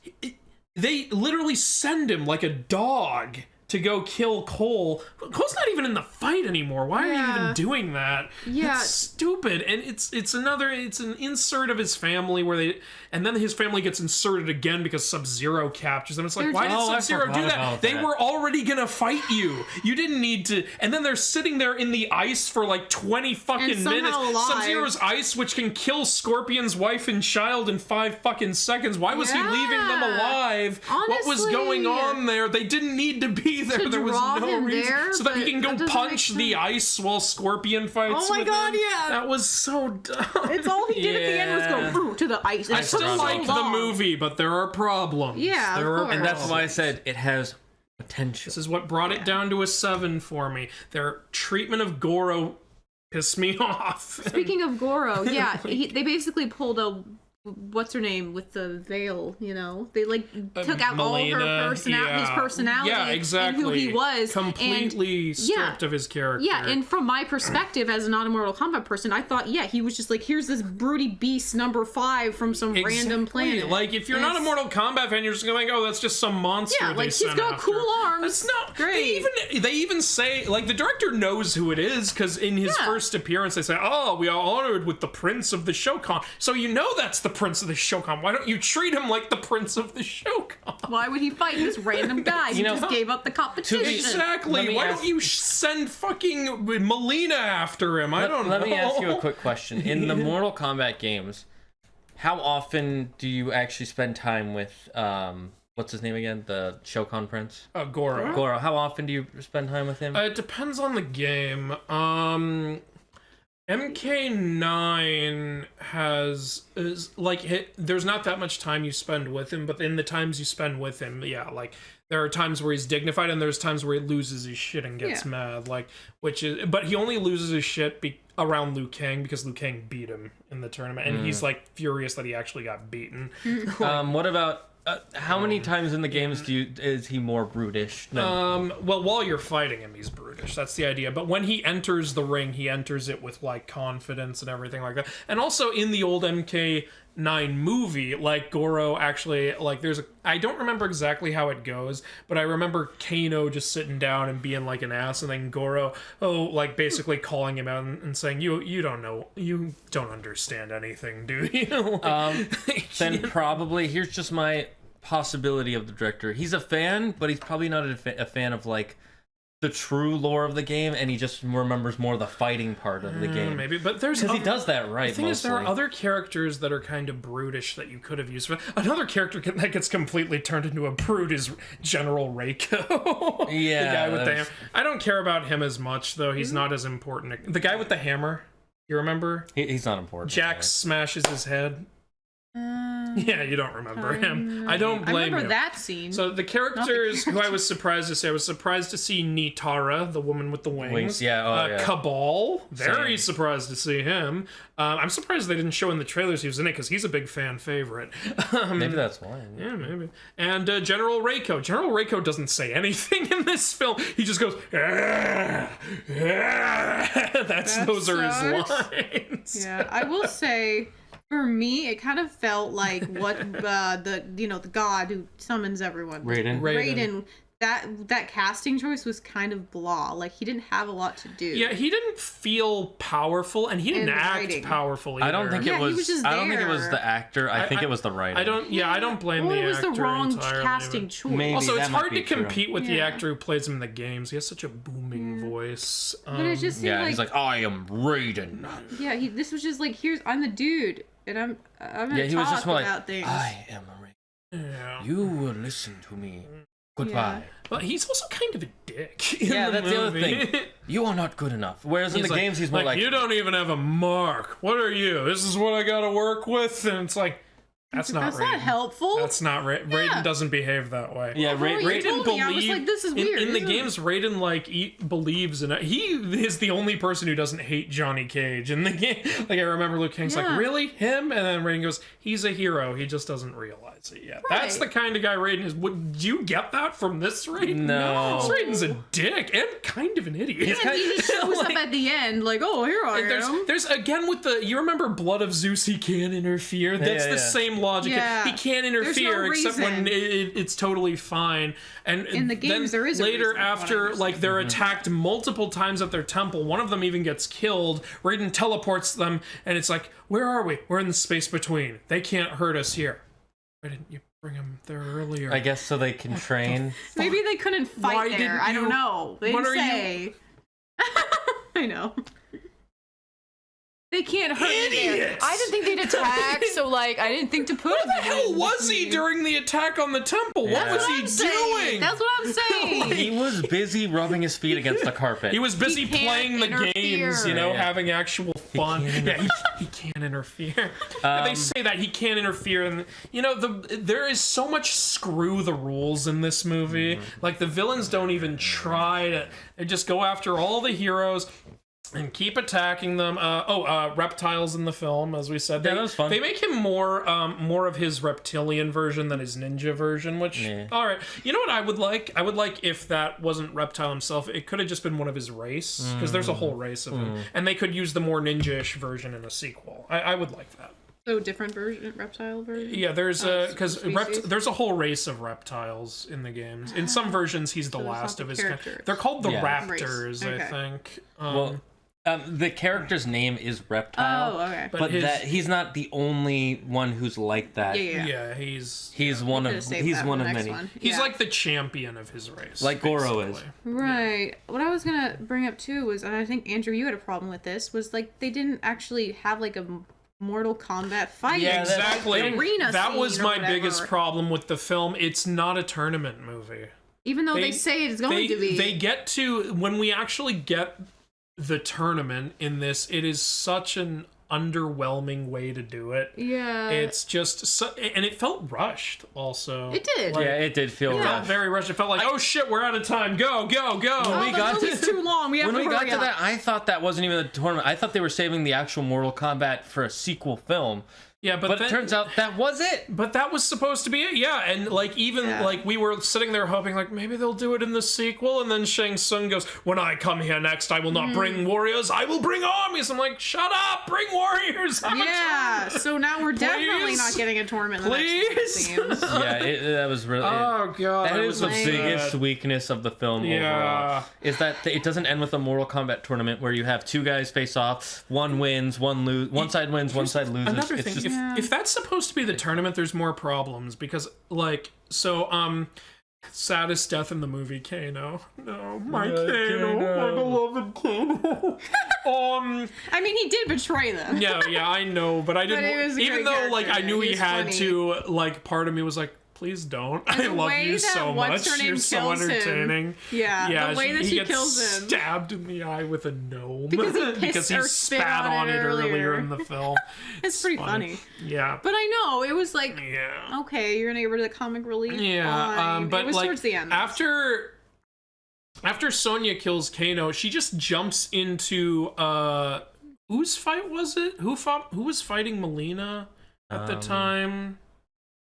they literally send him like a dog to go kill Cole. Cole's not even in the fight anymore. Why are you even doing that? Yeah. It's stupid. And it's an insert of his family and then his family gets inserted again because Sub-Zero captures them. It's like, why did I Sub-Zero forgot do that? about They that. were already gonna fight you. You didn't need to. And then they're sitting there in the ice for like 20 fucking somehow minutes. alive. Sub-Zero's ice, which can kill Scorpion's wife and child in 5 fucking seconds. Why was he leaving them alive? What was Honestly, going on there? They didn't need to be there. To There was draw no him reason. there, So that he but can go that doesn't punch make the sense. ice while Scorpion fights Oh my with God, him. yeah. That was so dumb. It's all he did at the end was go "Ooh," to the ice. I It took still so like the long. movie, but there are problems. Yeah, there of are course. And that's why I said it has potential. This is what brought it down to a 7 for me. Their treatment of Goro pissed me off. Speaking of Goro, yeah, they basically pulled a what's her name with the veil, you know? They like took out all Melina, her his personality yeah, exactly. and who he was. Completely and, stripped of his character. Yeah, and from my perspective as a not a Mortal Kombat person, I thought, yeah, he was just like, here's this broody beast number 5 from some random planet. Like, if you're not a Mortal Kombat fan, you're just going to think, oh, that's just some monster. Yeah, they like, he's sent got after. cool arms. That's not Great. They even say, like, the director knows who it is, because in his first appearance, they say, oh, we are honored with the Prince of the Shokan. So you know that's the Prince of the Shokan. Why don't you treat him like the Prince of the Shokan? Why would he fight this random guy who know, just gave up the competition? Let Exactly. me Why ask- don't you send fucking Melina after him? I don't know. Let me ask you a quick question. In the Mortal Kombat games, how often do you actually spend time with what's his name again? The Shokan Prince? Goro. Goro. How often do you spend time with him? It depends on the game. MK9 there's not that much time you spend with him, but in the times you spend with him, yeah, like there are times where he's dignified and there's times where he loses his shit and gets mad, like but he only loses his shit around Liu Kang because Liu Kang beat him in the tournament and he's like furious that he actually got beaten. What about how many times in the games is he more brutish? Well, while you're fighting him, he's brutish. That's the idea. But when he enters the ring, he enters it with like confidence and everything like that. And also in the old MK9 movie, like Goro actually I don't remember exactly how it goes, but I remember Kano just sitting down and being like an ass, and then Goro, basically calling him out and saying, "You don't know, you don't understand anything, do you?" Then probably here's just my possibility of the director. He's a fan, but he's probably not a fan of like the true lore of the game, and he just remembers more the fighting part of the game. Maybe, but there's because he does that right. The thing is, there are other characters that are kind of brutish that you could have used. Another character that gets completely turned into a brute is General Reiko. Yeah, the guy with the hammer. I don't care about him as much, though. He's not as important. The guy with the hammer. You remember? He's not important. Jax smashes his head. Yeah, you don't remember him. I don't blame I remember him. that scene. So the characters who I was surprised to see, I was surprised to see Nitara, the woman with the wings. Yeah, Cabal, very Same. surprised to see him. I'm surprised they didn't show in the trailers he was in it because he's a big fan favorite. Maybe that's why. Yeah, maybe. And General Reiko. General Reiko doesn't say anything in this film. He just goes, "Ah, ah." Those are his lines. Yeah, I will say, for me, it kind of felt like what the god who summons everyone, Raiden. That casting choice was kind of blah. Like, he didn't have a lot to do. Yeah, he didn't feel powerful, and he didn't act writing. powerful either. I don't think Yeah, it he was. was just I don't think it was there. the actor. I think it was the writer. I don't blame Well, the it was actor the wrong entirely, casting but- choice. Maybe. Also, it's that might hard be to true. compete with the Yeah. actor who plays him in the games. He has such a booming voice. voice. But it just seemed Yeah, like, he's like, I am Raiden. yeah, this was just like, I'm the dude, and I'm gonna Yeah, he was talk just more like, about things. I am a Raiden. Yeah. You will listen to me. Goodbye. But he's also kind of a dick. In Yeah, the that's the other movie. thing. You are not good enough. Whereas in the games, he's more like, you don't even have a mark. What are you? This is what I gotta work with, and it's like, that's not That's Raiden. not helpful. That's not Raiden. Raiden doesn't behave that way. yeah, You Raiden told me, I was like, this is weird. In the This is- games, Raiden believes in it. He is the only person who doesn't hate Johnny Cage in the game. Like I remember Luke Kang's like, really him? And then Raiden goes, he's a hero. He just doesn't realize it yet. Right. That's the kind of guy Raiden is. Would you get that from this Raiden? No. This Raiden's a dick and kind of an idiot. And he just shows up at the end, like, oh, here I am. There's again with the, you remember Blood of Zeus, he can't interfere. That's the same logic. Yeah. He can't interfere except when it's totally fine. And In the games, then there is a later reason, after like they're attacked multiple times at their temple, one of them even gets killed. Raiden teleports them, and it's like, where are we? We're in the space between. They can't hurt us here. Why didn't you bring him there earlier? I guess so they can train. Maybe they couldn't fight Why there. didn't I don't you- know. They what didn't are say. I know. They can't hurt me there. Idiots! I didn't think they'd attack, so like I didn't think to put him. Where the hell was he during the attack on the temple? Yeah. What was he doing? That's what I'm saying. He was busy rubbing his feet against the carpet. He was busy He can't playing the interfere. games, you know, Yeah. having actual fun. He can't interfere. They say that he can't interfere, and you know, there is so much screw the rules in this movie. Like the villains don't even try to; they just go after all the heroes and keep attacking them. Reptiles in the film, as we said. Yeah, that was fun. They make him more of his reptilian version than his ninja version, which, all right. You know what I would like? I would like if that wasn't Reptile himself, it could have just been one of his race, because there's a whole race of him. And they could use the more ninja-ish version in a sequel. I would like that. So different version, reptile version. Yeah, there's because species? there's a whole race of reptiles in the games. In some versions, he's the So it's not last the of his kind. characters. They're called the Yeah. Raptors, Race. I Okay. think. Well, the character's name is Reptile. Oh, okay. But his- that he's not the only one who's like that. Yeah. yeah, he's He's one Could've of saved he's that one for of the next many. one. he's Yeah. like the champion of his race, Like Goro is. basically. Right. What I was gonna bring up too was, and I think Andrew, you had a problem with this, was like they didn't actually have like a Mortal Kombat fight. Yeah, Exactly. Arena That was scene or my whatever. biggest problem with the film. It's not a tournament movie. Even though they say it's going to be. They get to, when we actually get the tournament in this, it is such an underwhelming way to do it. Yeah. It's just so, and it felt rushed also. It did. Yeah, it did feel It felt rough. very rushed. It felt like, oh shit, we're out of time. Go. Oh, we the got to- movie's too long. We have When to we got hurry to up. that, I thought that wasn't even a tournament. I thought they were saving the actual Mortal Kombat for a sequel film. Yeah, But it turns out that was it. But that was supposed to be it, yeah. And like even like we were sitting there hoping like maybe they'll do it in the sequel, and then Shang Tsung goes, "When I come here next, I will not bring warriors, I will bring armies." I'm like, "Shut up, bring warriors." Have a Yeah, tournament." so now we're definitely Please? not getting a tournament in the next Please? one, it seems. Yeah, that was really. Oh god, That it is the was biggest sad. weakness of the film Yeah. overall. Is that it doesn't end with a Mortal Kombat tournament where you have two guys face off, one wins, one lose, one side wins, one side loses. Another It's thing, just- if that's supposed to be the tournament, there's more problems because like saddest death in the movie, Kano. No, my Kano, my beloved Kano. I mean, he did betray them. Yeah, I know, but I didn't. he was a Even great though, like, I character. knew he He's had funny. to. Like, part of me was like, please don't. I the love way you that so much. what's-her-name You're so kills him. entertaining. Yeah, the way that he she gets kills him. stabbed in the eye with a gnome Because he pissed he or spit spat on on it it earlier earlier. in the film. It's pretty funny. Yeah. But I know, it was like, Yeah. okay, you're gonna get rid of the comic relief. Yeah, Fine. but it was like towards the end. after Sonya kills Kano, she just jumps into whose fight was it? Who was fighting Melina at the time?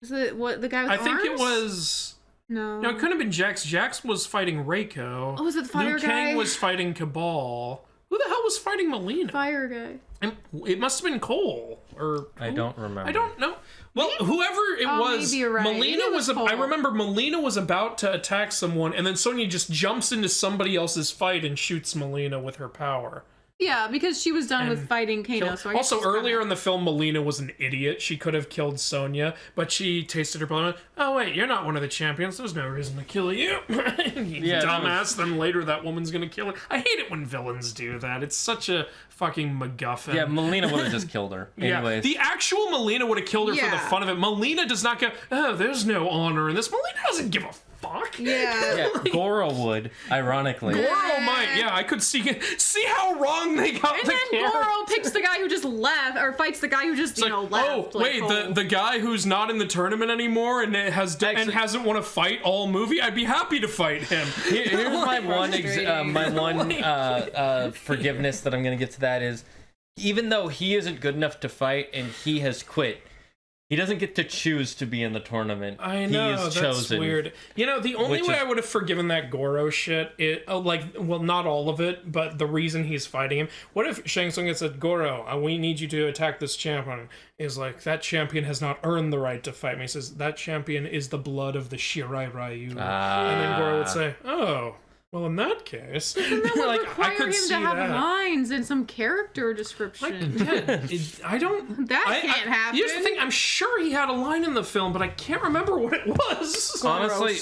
Is it what the guy with I think it arms? was No. no, it couldn't have been Jax. Jax was fighting Reiko. Oh, was it the fire Liu guy? Kang was fighting Cabal. Who the hell was fighting Melina? Fire guy. It must have been Cole or I don't remember. I don't know. Well, whoever it was, maybe you're right. Melina Maybe it was. was I Cole. remember Melina was about to attack someone, and then Sonya just jumps into somebody else's fight and shoots Melina with her power. Yeah, because she was done with fighting Kano. So I guess also, she's earlier in the film, Melina was an idiot. She could have killed Sonya, but she tasted her blood and went, oh, wait, you're not one of the champions. There's no reason to kill you. You dumbass. Then later, that woman's going to kill her. I hate it when villains do that. It's such a fucking MacGuffin. Yeah, Melina would have just killed her. Anyways. The actual Melina would have killed her for the fun of it. Melina does not go, oh, there's no honor in this. Melina doesn't give a fuck. Yeah. Goro would, ironically. Goro might, I could see how wrong they got And then Goro picks the guy who just left, or fights the guy who just, left. Oh, wait, the guy who's not in the tournament anymore and hasn't won a fight all movie? I'd be happy to fight him. Here's my one forgiveness that I'm going to get to that is, even though he isn't good enough to fight and he has quit, he doesn't get to choose to be in the tournament. I know, he is that's chosen. weird. The only way I would have forgiven that Goro shit, not all of it, but the reason he's fighting him. What if Shang Tsung had said, Goro, we need you to attack this champion? Is like, that champion has not earned the right to fight me. He says, that champion is the blood of the Shirai Ryu. And then Goro would say, oh... Well, in that case, that would require him to have lines and some character description. I don't. That can't happen. Here's the thing: I'm sure he had a line in the film, but I can't remember what it was. Honestly,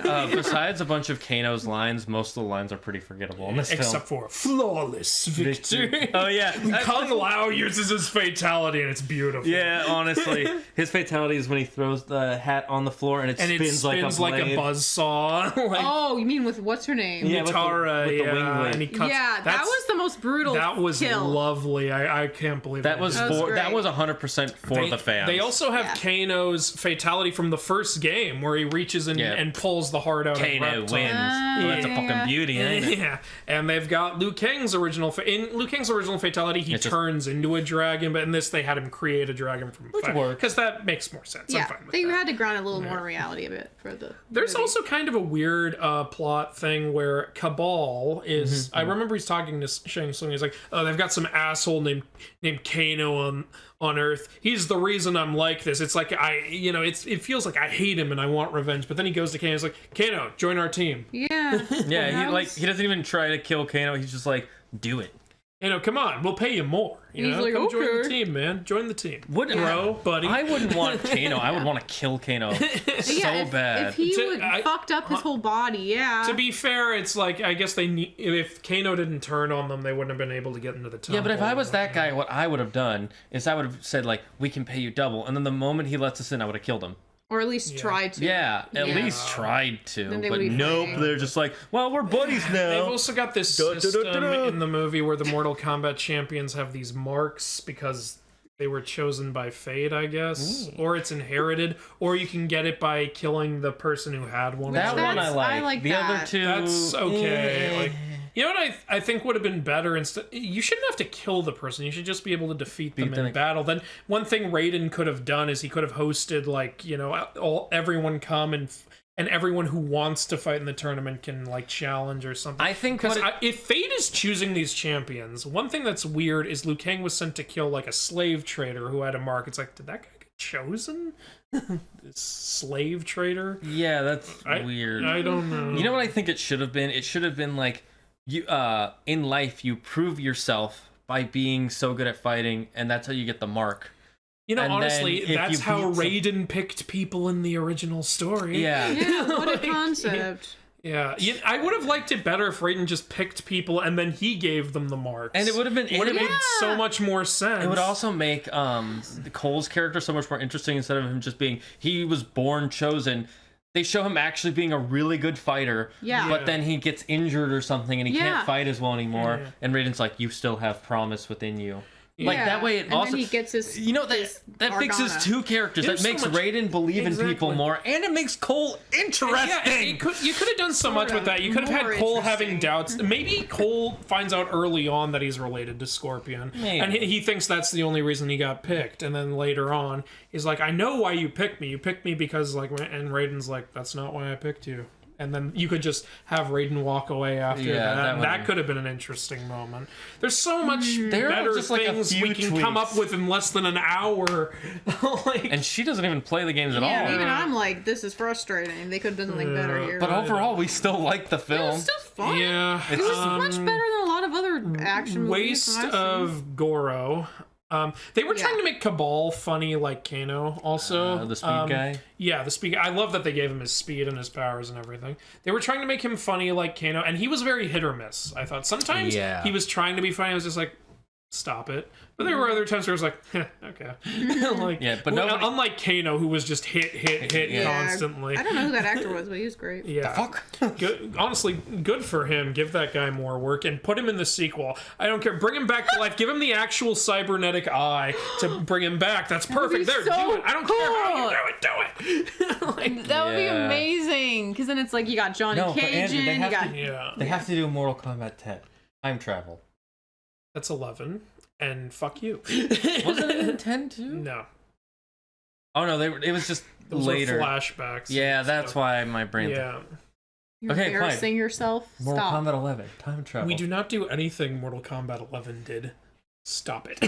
besides a bunch of Kano's lines, most of the lines are pretty forgettable in this film. Except for flawless victory. Oh yeah, Kung Lao uses his fatality, and it's beautiful. Yeah, honestly, his fatality is when he throws the hat on the floor and it spins like a buzzsaw. Oh, you mean with what's her name? Yeah, Nitara, with the wing blade. And he cuts. Yeah, that was the most brutal. That was kill. Lovely. I can't believe that was 100% for the fans. They also have Kano's fatality from the first game where he reaches and pulls the heart out. Kano wins. That's a fucking beauty, ain't it? Yeah, and they've got Liu Kang's original. In Liu Kang's original fatality, he turns into a dragon, but in this they had him create a dragon from fire because that makes more sense. Yeah, I'm fine with they that. had to ground a little more reality a bit for the. There's also kind of a weird plot thing where Cabal is. I remember he's talking to Shang Tsung. He's like, "Oh, they've got some asshole named Kano on Earth. He's the reason I'm like this. It's like it feels like I hate him and I want revenge." But then he goes to Kano. He's like, "Kano, join our team." Yeah. Yeah. He doesn't even try to kill Kano. He's just like, "Do it. Come on, we'll pay you more. Come join the team, man. Join the team. Buddy. I wouldn't want Kano. I would want to kill Kano so bad. If he fucked up his whole body, To be fair, it's like, I guess if Kano didn't turn on them, they wouldn't have been able to get into the temple. Yeah, but if I was that guy, what I would have done is I would have said, like, we can pay you double. And then the moment he lets us in, I would have killed him. Or at least tried to. Yeah, at least tried to. But nope, fighting. they're just like, well, we're buddies now. They've also got this system in the movie where the Mortal Kombat champions have these marks because they were chosen by fate, I guess. Or it's inherited. Or you can get it by killing the person who had one. That one I like. I like the that. other two... That's okay. You know what I think would have been better? Instead, you shouldn't have to kill the person. You should just be able to defeat them in battle. Then one thing Raiden could have done is he could have hosted everyone come and everyone who wants to fight in the tournament can challenge or something. I think if Fate is choosing these champions, one thing that's weird is Liu Kang was sent to kill a slave trader who had a mark. It's like, did that guy get chosen? This slave trader? Yeah, that's weird. I don't know. You know what I think it should have been? It should have been like, you in life you prove yourself by being so good at fighting, and that's how you get the mark. Honestly, that's how Raiden picked people in the original story. Yeah, what a concept. Yeah, I would have liked it better if Raiden just picked people and then he gave them the marks. And it would have made so much more sense. It would also make Cole's character so much more interesting instead of him just being, he was born chosen. They show him actually being a really good fighter, but then he gets injured or something and he can't fight as well anymore. And Raiden's like, you still have promise within you. Like that way, it also then he gets his. That fixes two characters. That makes Raiden believe in people more, and it makes Cole interesting. You could have done so much with that. You could have had Cole having doubts. Maybe Cole finds out early on that he's related to Scorpion, and he thinks that's the only reason he got picked. And then later on, he's like, "I know why you picked me. You picked me because and Raiden's like, "That's not why I picked you." And then you could just have Raiden walk away after that. That could have been an interesting moment. There's so much better things we can come up with in less than an hour. And she doesn't even play the games at all. Yeah, even I'm like, this is frustrating. They could have done something better here. But overall, we still like the film. It was still fun. Yeah. It was much better than a lot of other favorite action movie. Waste of Goro. They were trying to make Cabal funny like Kano also. The speed guy? Yeah, the speed. I love that they gave him his speed and his powers and everything. They were trying to make him funny like Kano, and he was very hit or miss, I thought. Sometimes he was trying to be funny, I was just like, stop it. But there were other times where I was like, okay. Like, but nobody... unlike Kano, who was just hit constantly. I don't know who that actor was, but he was great. Yeah. The fuck? Good, honestly, good for him. Give that guy more work and put him in the sequel. I don't care. Bring him back to life. Give him the actual cybernetic eye to bring him back. That's perfect. There, so do it. I don't care how you do it. Like, that would be amazing. Because then it's like you got Johnny Cage in, you got... They have to do Mortal Kombat 10. Time travel. That's 11. And fuck you. Wasn't it in 10 too? No. Oh no, it was just Those later. were flashbacks. Yeah, that's why my brain. Yeah. You're Okay, embarrassing yourself. Mortal Stop. Kombat 11. Time travel. We do not do anything Mortal Kombat 11 did. Stop it.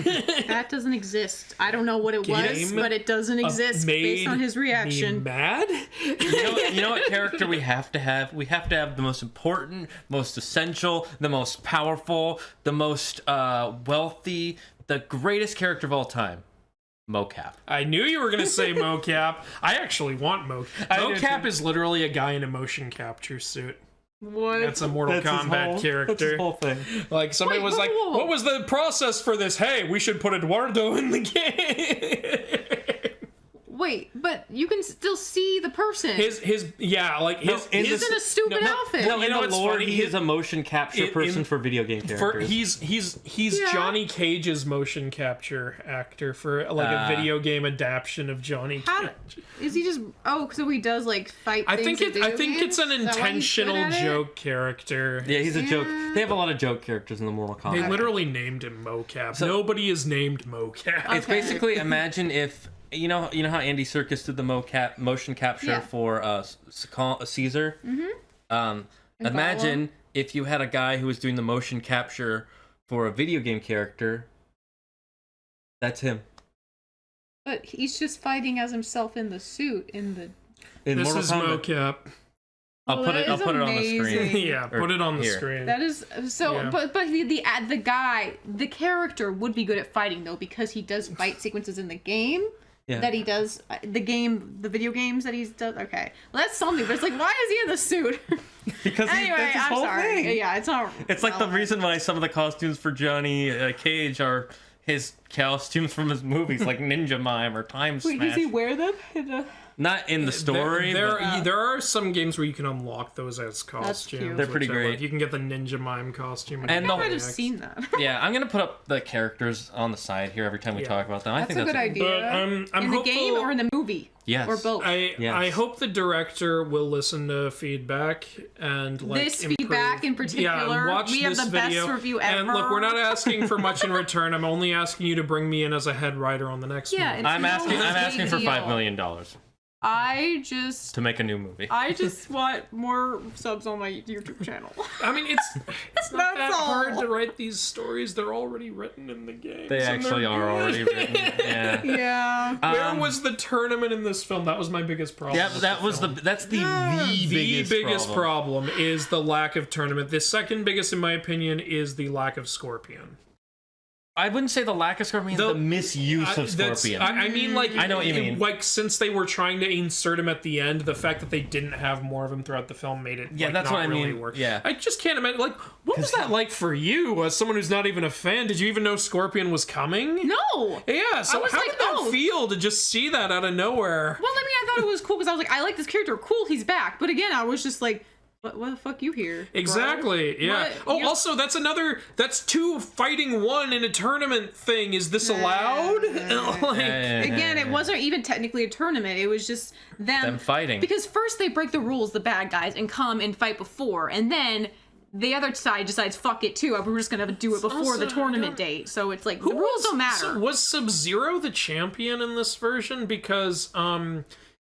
That doesn't exist. I don't know what it was, but it doesn't exist based on his reaction. Me mad? You know what character we have to have? We have to have the most important, most essential, the most powerful, the most wealthy, the greatest character of all time. Mocap. I knew you were going to say mocap. I actually want mocap. Mocap is literally a guy in a motion capture suit. What? That's a Mortal Kombat character. That's his whole thing. Like, somebody was like, what was the process for this? Hey, we should put Eduardo in the game. Wait, but you can still see the person. He's in a stupid outfit. No, in the lore, he is a motion capture person for video game characters. He's Johnny Cage's motion capture actor for like a video game adaptation of Johnny Cage. Is he just? Oh, so he does like fight. I think it's an Is that why he's good intentional at it? joke character. Yeah, he's a joke. They have a lot of joke characters in the Mortal Kombat. They literally named him Mocap. Nobody is named Mocap. It's basically, imagine if you know how Andy Serkis did the motion capture for Caesar. Mm-hmm. Imagine if you had a guy who was doing the motion capture for a video game character. That's him. But he's just fighting as himself in the suit This Mortal is Kombat. Mocap. I'll put it on the screen. Yeah, put it on the here. screen. That is so. Yeah. But the character would be good at fighting though, because he does fight sequences in the game. Yeah. That he does the video games that he's done. Okay, well, that's something. But it's like, why is he in the suit? Because anyway, that's his I'm whole sorry. thing. Yeah, it's not. It's like the reason why some of the costumes for Johnny Cage are his costumes from his movies, like Ninja Mime or Time Smash. Wait, does he wear them? Not in the story. There are some games where you can unlock those as costumes. cute. They're pretty which I great. like. You can get the Ninja Mime costume. And I might have seen that. Yeah, I'm gonna put up the characters on the side here every time we talk about them. I think That's a good idea. But I'm in the hopeful, game or in the movie? Yes. Or both? I hope the director will listen to feedback and like This improve. feedback in particular. Yeah, watch we have this the video. best review ever. And look, we're not asking for much in return. I'm only asking you to bring me in as a head writer on the next movie. I'm asking for $5 million I just to make a new movie. I just want more subs on my YouTube channel. I mean, it's not that hard to write these stories. They're already written in the game. They actually are already written. Yeah. Yeah. Where was the tournament in this film? That was my biggest problem. Yeah, that's the biggest problem is the lack of tournament. The second biggest, in my opinion, is the lack of Scorpion. I wouldn't say the lack of Scorpion, the misuse of Scorpion. I mean, like, I know what you mean. Like, since they were trying to insert him at the end, the fact that they didn't have more of him throughout the film made it that's not what I mean. really work. Yeah. I just can't imagine. Like, what was that like for you, as someone who's not even a fan? Did you even know Scorpion was coming? No. Yeah. So how did that feel to just see that out of nowhere? Well, I mean, I thought it was cool because I was like, I like this character. Cool, he's back. But again, I was just like, what the fuck you here? Exactly. Bro? Yeah. Also, that's two fighting one in a tournament thing. Is this allowed? Again, it wasn't even technically a tournament. It was just them fighting. Because first they break the rules, the bad guys, and come and fight before, and then the other side decides, fuck it too. We're just gonna do it before the tournament date. So it's like the rules don't matter. So was Sub-Zero the champion in this version? Because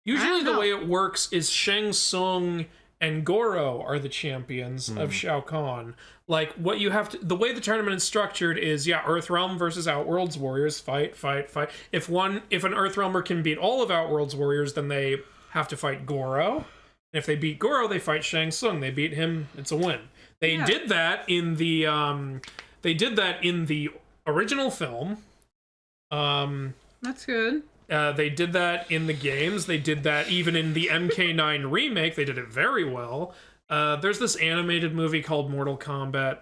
usually the way it works is Shang Tsung and Goro are the champions of Shao Kahn. Like, what you have to... The way the tournament is structured is, Earthrealm versus Outworld's warriors, fight. If an Earthrealmer can beat all of Outworld's warriors, then they have to fight Goro. And if they beat Goro, they fight Shang Tsung. They beat him, it's a win. They did that in the They did that in the original film. That's good. They did that in the games. They did that even in the MK9 remake. They did it very well. There's this animated movie called Mortal Kombat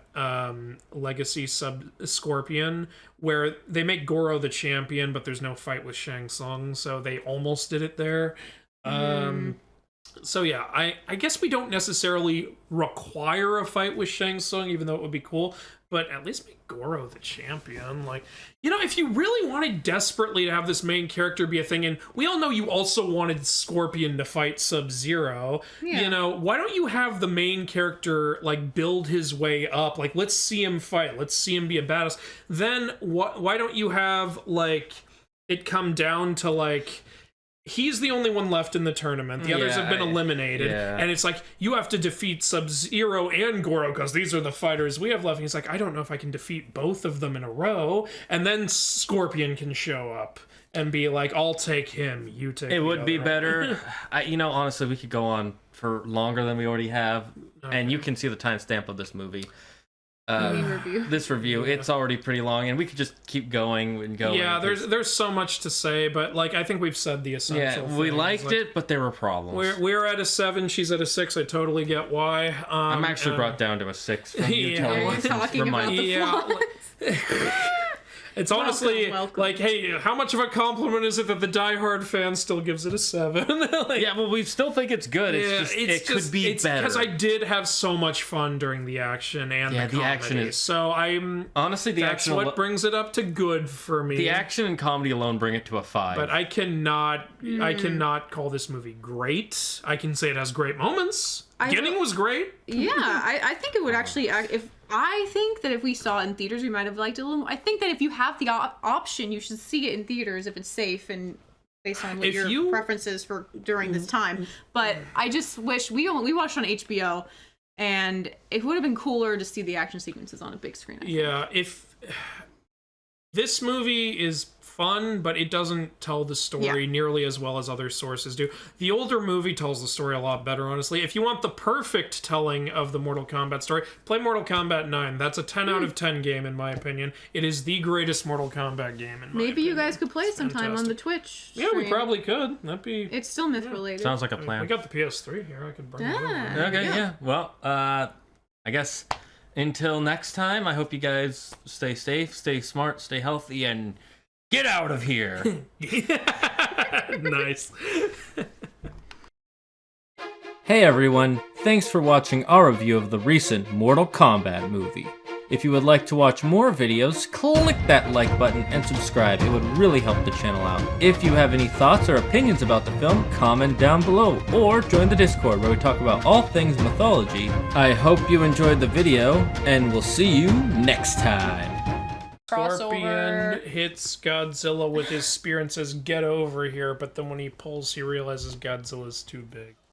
Legacy Scorpion, where they make Goro the champion, but there's no fight with Shang Tsung, so they almost did it there. So yeah, I guess we don't necessarily require a fight with Shang Tsung, even though it would be cool, but at least make Goro the champion. Like, you know, if you really wanted desperately to have this main character be a thing, and we all know you also wanted Scorpion to fight Sub-Zero, you know, why don't you have the main character, like, build his way up? Like, let's see him fight. Let's see him be a badass. Then, why don't you have, like, it come down to, like, he's the only one left in the tournament. The others have been eliminated. And it's like, you have to defeat Sub-Zero and Goro, because these are the fighters we have left. And he's like, I don't know if I can defeat both of them in a row. And then Scorpion can show up and be like, I'll take him, you take It would be better. You know, honestly, we could go on for longer than we already have. Okay. And you can see the timestamp of this movie. This review, it's already pretty long, and we could just keep going and going. Yeah, there's so much to say, but like I think we've said the essential. Yeah, we liked it, but there were problems. We're at a 7. She's at a 6. I totally get why. I'm actually brought down to a 6 from you telling me. Talking about the flaws. It's honestly like, hey, how much of a compliment is it that the Die Hard fan still gives it a 7? Like, yeah, well, we still think it's good. It could be better. Because I did have so much fun during the action and the comedy. Action is so I'm honestly that's what brings it up to good for me. The action and comedy alone bring it to a 5. But I cannot call this movie great. I can say it has great moments. Beginning was great. Yeah, I think it would actually. I think that if we saw it in theaters, we might have liked it a little more. I think that if you have the option, you should see it in theaters if it's safe and based on what your preferences for during this time. But I just wish we watched on HBO, and it would have been cooler to see the action sequences on a big screen. Yeah, if this movie is fun, but it doesn't tell the story nearly as well as other sources do. The older movie tells the story a lot better, honestly. If you want the perfect telling of the Mortal Kombat story, play Mortal Kombat 9. That's a 10 out of 10 game, in my opinion. It is the greatest Mortal Kombat game, in my opinion. Maybe you guys could play it sometime on the Twitch stream. Yeah, we probably could. That'd be... It's still myth-related. Sounds like a plan. We got the PS3 here. I could bring it over. Okay, yeah. Well, I guess until next time, I hope you guys stay safe, stay smart, stay healthy, and... get out of here! Nice. Hey everyone, thanks for watching our review of the recent Mortal Kombat movie. If you would like to watch more videos, click that like button and subscribe. It would really help the channel out. If you have any thoughts or opinions about the film, comment down below, or join the Discord where we talk about all things mythology. I hope you enjoyed the video, and we'll see you next time. Scorpion hits Godzilla with his spear and says, "Get over here," but then when he pulls, he realizes Godzilla's too big.